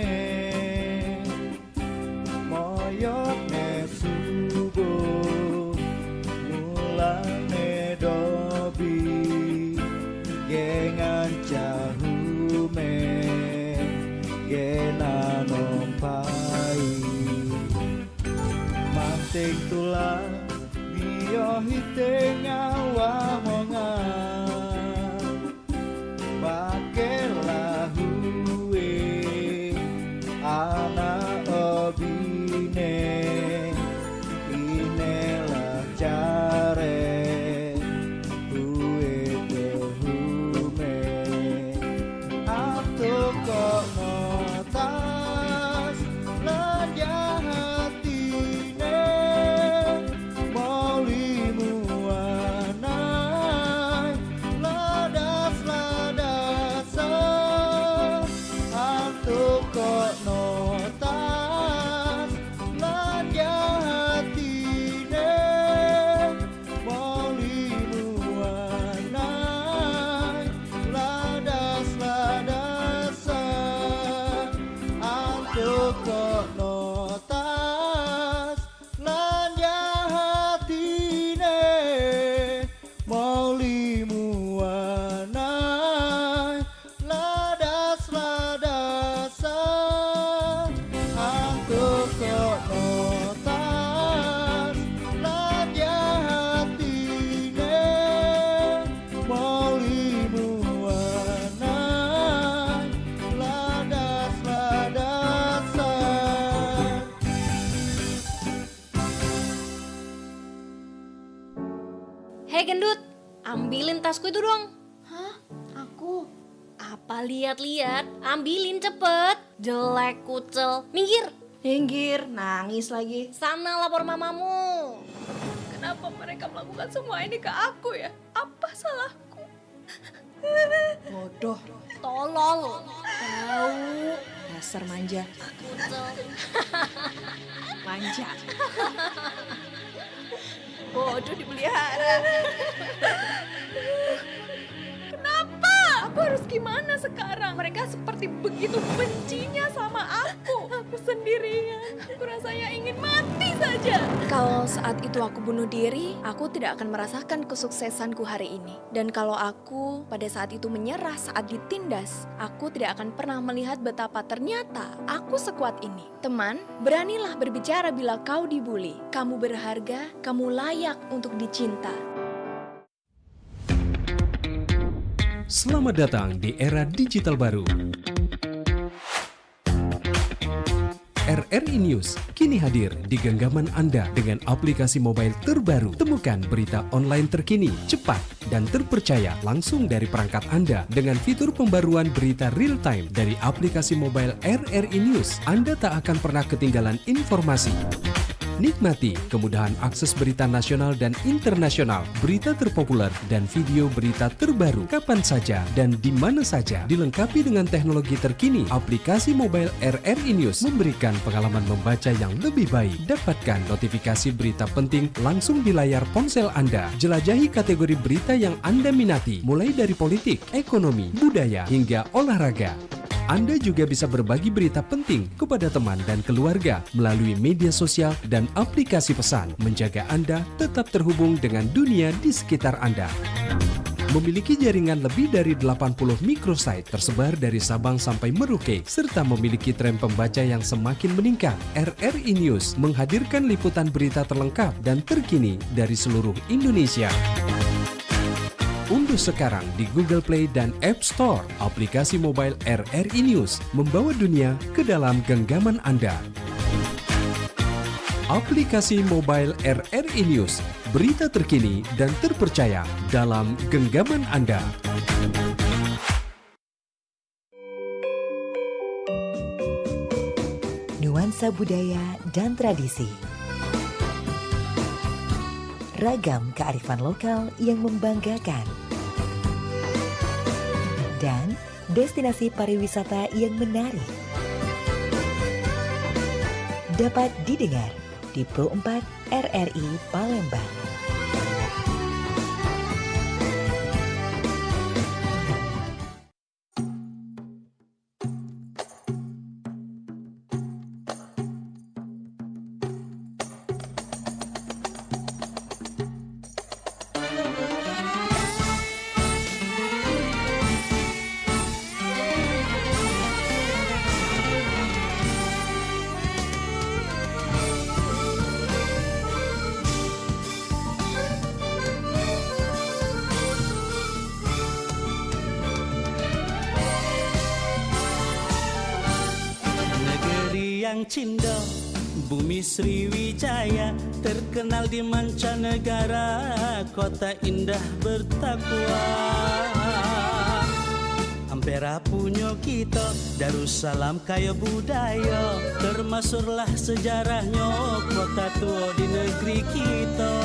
sing tulang Bio hite ngawa mongan Pakelah huwe Anak obine Inelah jare Huwe kehume Atuk kok notas Lanja hatine Maulimu anai Ladas-ladasa Atuk kok notas Lanja hatine Maulimu anai Ladas-ladasa Antuk kok notas Lanja hatine Maulimu anai Ladas-ladasa Antuk kok notas Lanja hatine Maulimu anai Ladas-ladasa. Hei gendut, ambilin tasku itu dong. Hah? Aku? Apa lihat-lihat? Ambilin cepet. Jelek kucel. Minggir. Minggir, nangis lagi. Sana lapor mamamu. Kenapa mereka melakukan semua ini ke aku ya? Apa salahku? Bodoh. Tolol. Tahu. Dasar manja. Kucel. Manja. Bodoh dipelihara. Kenapa? Aku harus gimana sekarang? Mereka seperti begitu bencinya sama aku. Aku sendirian. Aku rasanya ingin mati saja. Kalau saat itu aku bunuh diri, aku tidak akan merasakan kesuksesanku hari ini. Dan kalau aku pada saat itu menyerah saat ditindas, aku tidak akan pernah melihat betapa ternyata aku sekuat ini. Teman, beranilah berbicara bila kau dibully. Kamu berharga, kamu layak untuk dicinta. Selamat datang di era digital baru. RRI News kini hadir di genggaman Anda dengan aplikasi mobile terbaru. Temukan berita online terkini, cepat, dan terpercaya langsung dari perangkat Anda dengan fitur pembaruan berita real time dari aplikasi mobile RRI News. Anda tak akan pernah ketinggalan informasi. Nikmati kemudahan akses berita nasional dan internasional, berita terpopuler, dan video berita terbaru kapan saja dan di mana saja. Dilengkapi dengan teknologi terkini, aplikasi mobile RRI News memberikan pengalaman membaca yang lebih baik. Dapatkan notifikasi berita penting langsung di layar ponsel Anda. Jelajahi kategori berita yang Anda minati, mulai dari politik, ekonomi, budaya, hingga olahraga. Anda juga bisa berbagi berita penting kepada teman dan keluarga melalui media sosial dan aplikasi pesan, menjaga Anda tetap terhubung dengan dunia di sekitar Anda. Memiliki jaringan lebih dari 80 microsite tersebar dari Sabang sampai Merauke, serta memiliki tren pembaca yang semakin meningkat. RRI News menghadirkan liputan berita terlengkap dan terkini dari seluruh Indonesia. Unduh sekarang di Google Play dan App Store aplikasi mobile RRI News, membawa dunia ke dalam genggaman Anda. Aplikasi mobile RRI News, berita terkini dan terpercaya dalam genggaman Anda. Nuansa budaya dan tradisi. Ragam kearifan lokal yang membanggakan. Dan destinasi pariwisata yang menarik. Dapat didengar di Pro 4 RRI Palembang. Eyang Cindo, Bumi Sriwijaya, terkenal di mancanegara, kota indah bertakwa. Ampera punyo kita, Darussalam kaya budaya, termasurlah sejarahnya, kota tua di negeri kita.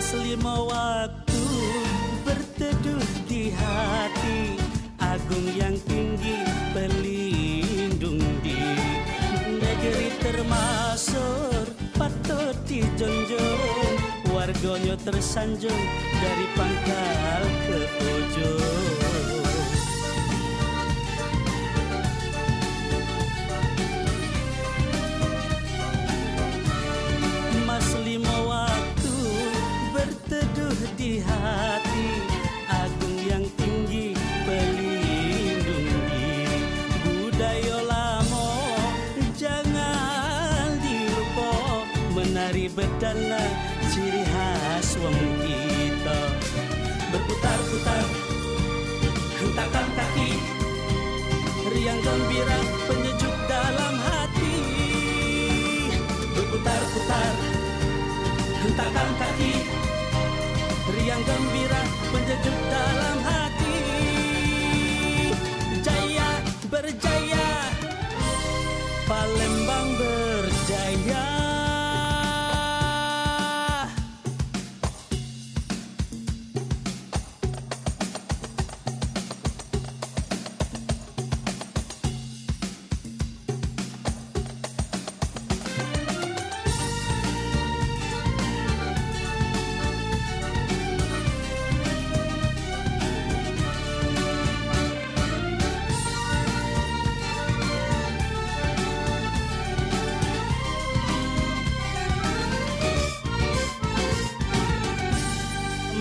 Lima waktu berteduh di hati, agung yang tinggi pelindung diri, negeri termasuk patut dijunjung, warganya tersanjung dari pangkal ke ujung. Mas lima waktu berteduh di hati, agung yang tinggi pelindung diri, budaya lama jangan dilupa, menari bedana ciri khas wong kita. Berputar-putar hentakan kaki, riang gembira penyejuk dalam hati. Berputar-putar hentakan kaki, riang gembira penyejuk dalam hati. Jaya berjaya, Palembang berjaya.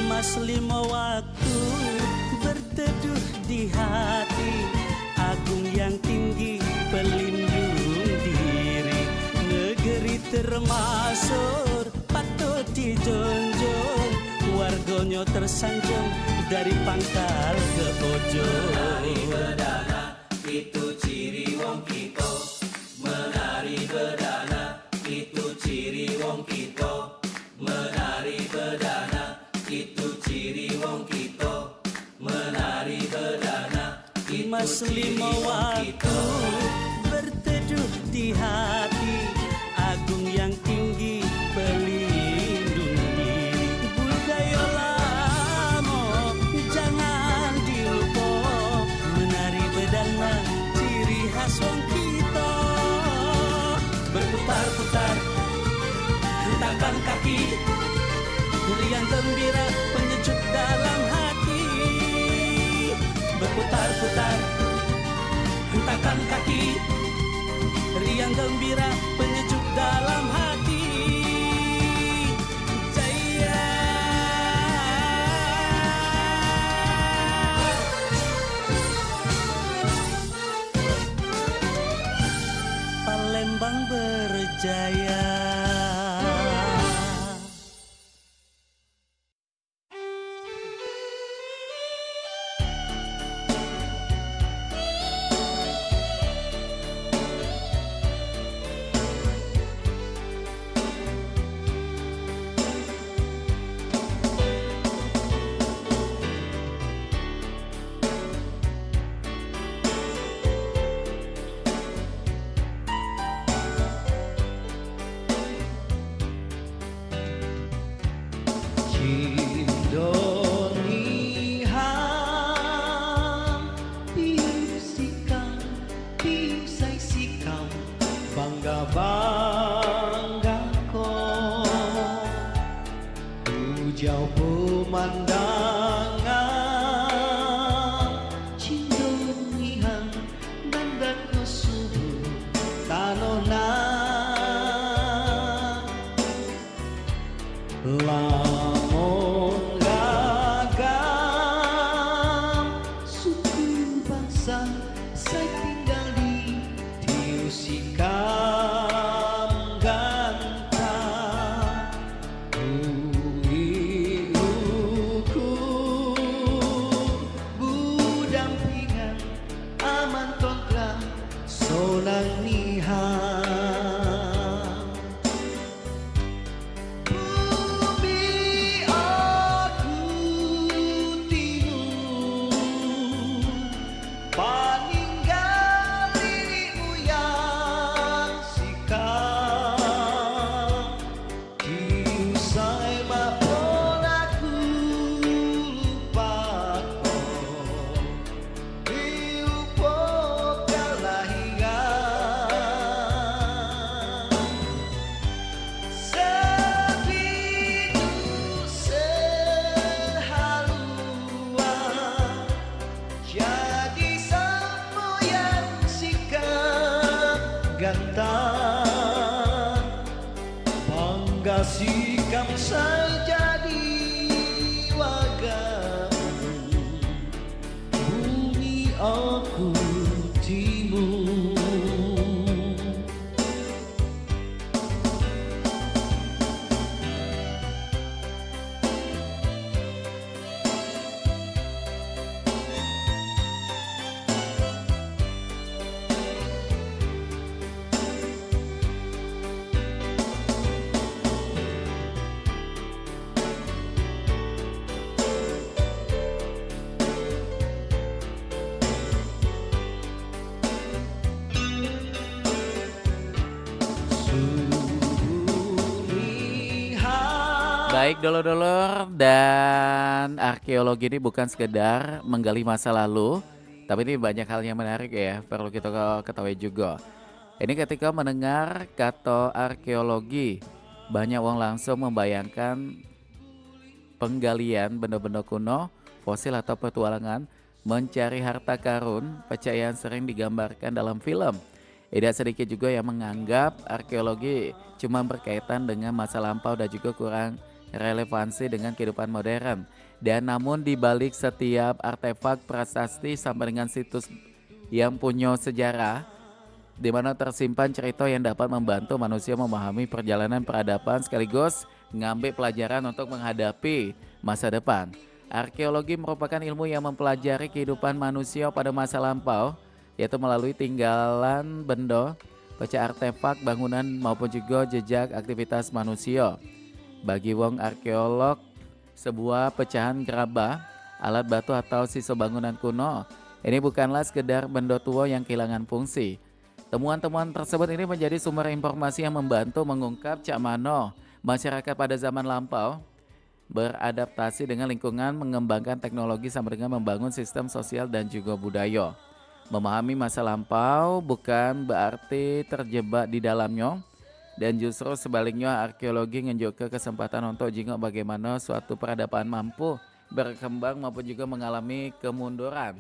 Mas lima waktu berteduh di hati, agung yang tinggi pelindung diri, negeri termasuk patut dijunjung, warganya tersanjung dari pangkal ke ujung. Menari bedana itu ciri wong kita, menari bedana itu ciri wong kita, menari bedana itu ciri wong kita, menari bedana. Mas lima waktu berteduh di hati, agung yang tinggi pelindung diri, budaya lama jangan dilupa, menari bedana ciri khas wong kita. Berputar-putar hentakan kaki, riang gembira penyejuk dalam hati. Berputar-putar hentakan kaki, riang gembira penyejuk dalam hati. Jaya Palembang berjaya. saya tinggal di Tiusikam gantang Ui ukur budampingan aman tontra sonang nihan bumi aku timur paninggal dirimu yang sikap diusai maupun aku lupa diupok kelahiran sebidu sehaluan jadi sama yang sikap gantang bangga sikap saya jadi wagamu bumi aku timur Baik dulur-dulur, dan arkeologi ini bukan sekedar menggali masa lalu, tapi ini banyak hal yang menarik ya, perlu kita ketahui juga. Ini ketika mendengar kata arkeologi, banyak orang langsung membayangkan penggalian benda-benda kuno, fosil atau petualangan, mencari harta karun, percaya yang sering digambarkan dalam film. Tidak sedikit juga yang menganggap arkeologi cuma berkaitan dengan masa lampau dan juga kurang relevansi dengan kehidupan modern. Dan namun di balik setiap artefak prasasti sampai dengan situs yang punya sejarah, di mana tersimpan cerita yang dapat membantu manusia memahami perjalanan peradaban sekaligus mengambil pelajaran untuk menghadapi masa depan. Arkeologi merupakan ilmu yang mempelajari kehidupan manusia pada masa lampau, yaitu melalui tinggalan benda, pecah artefak bangunan maupun juga jejak aktivitas manusia. Bagi wong arkeolog, sebuah pecahan gerabah, alat batu atau sisa bangunan kuno ini bukanlah sekedar benda tua yang kehilangan fungsi. Temuan-temuan tersebut ini menjadi sumber informasi yang membantu mengungkap cak mano masyarakat pada zaman lampau beradaptasi dengan lingkungan, mengembangkan teknologi sampai dengan membangun sistem sosial dan juga budaya. Memahami masa lampau bukan berarti terjebak di dalamnya, dan justru sebaliknya arkeologi menunjukkan kesempatan untuk jingok bagaimana suatu peradaban mampu berkembang maupun juga mengalami kemunduran.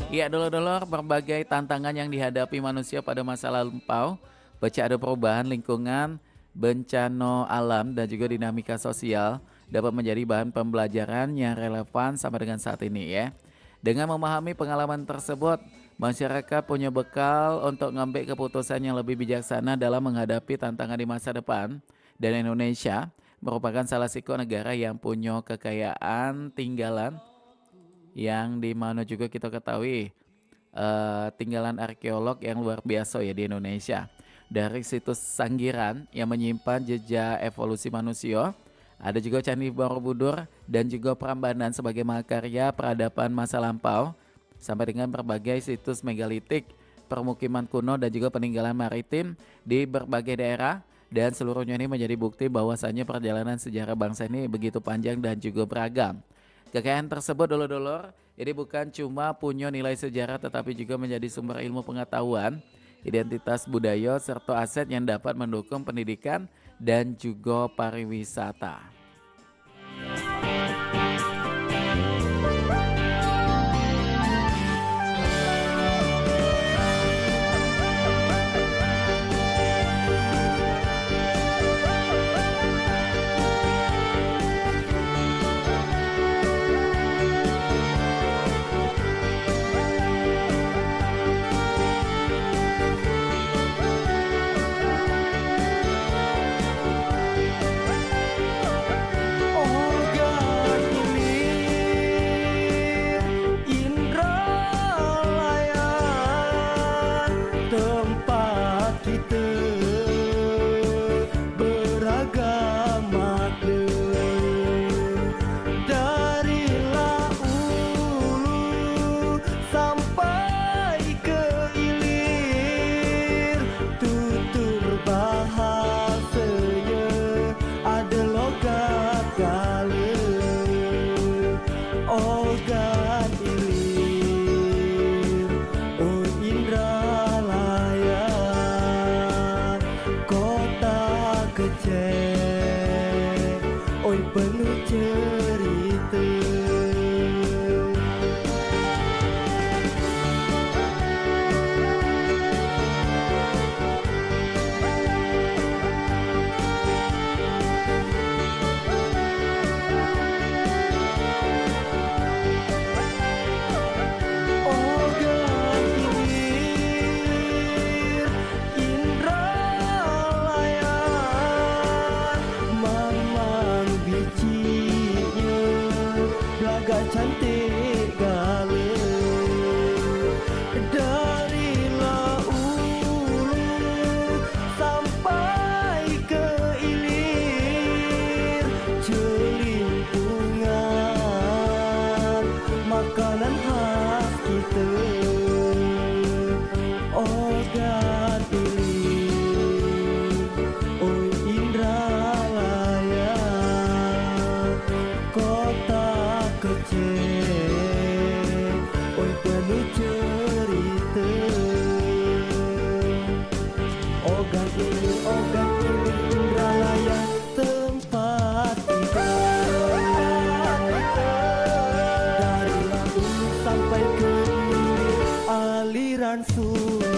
Ya dulur-dulur, berbagai tantangan yang dihadapi manusia pada masa lampau, pecah ada perubahan lingkungan, bencana alam dan juga dinamika sosial dapat menjadi bahan pembelajaran yang relevan sampai dengan saat ini ya. Dengan memahami pengalaman tersebut, masyarakat punya bekal untuk mengambil keputusan yang lebih bijaksana dalam menghadapi tantangan di masa depan. Dan Indonesia merupakan salah satu negara yang punya kekayaan tinggalan yang dimana juga kita ketahui tinggalan arkeolog yang luar biasa ya di Indonesia. Dari situs Sanggiran yang menyimpan jejak evolusi manusia, ada juga Candi Borobudur dan juga Prambanan sebagai mahakarya peradaban masa lampau, sampai dengan berbagai situs megalitik, permukiman kuno dan juga peninggalan maritim di berbagai daerah. Dan seluruhnya ini menjadi bukti bahwasannya perjalanan sejarah bangsa ini begitu panjang dan juga beragam. Kekayaan tersebut dulur-dulur ini bukan cuma punya nilai sejarah, tetapi juga menjadi sumber ilmu pengetahuan, identitas budaya serta aset yang dapat mendukung pendidikan dan juga pariwisata. Ogan Ilir, oh Indralaya, kota kecil, oi penuh cerita. Cantik gale dari Laulu sampai ke Ilir, celimpungan makanan khas kita. Ogan Ilir, oh Indralaya, kota kecil, oi penuh cerita. Ogan Ilir, Indralaya, tempat kita. Dari Lampung sampai ke Ilir, aliran sungai.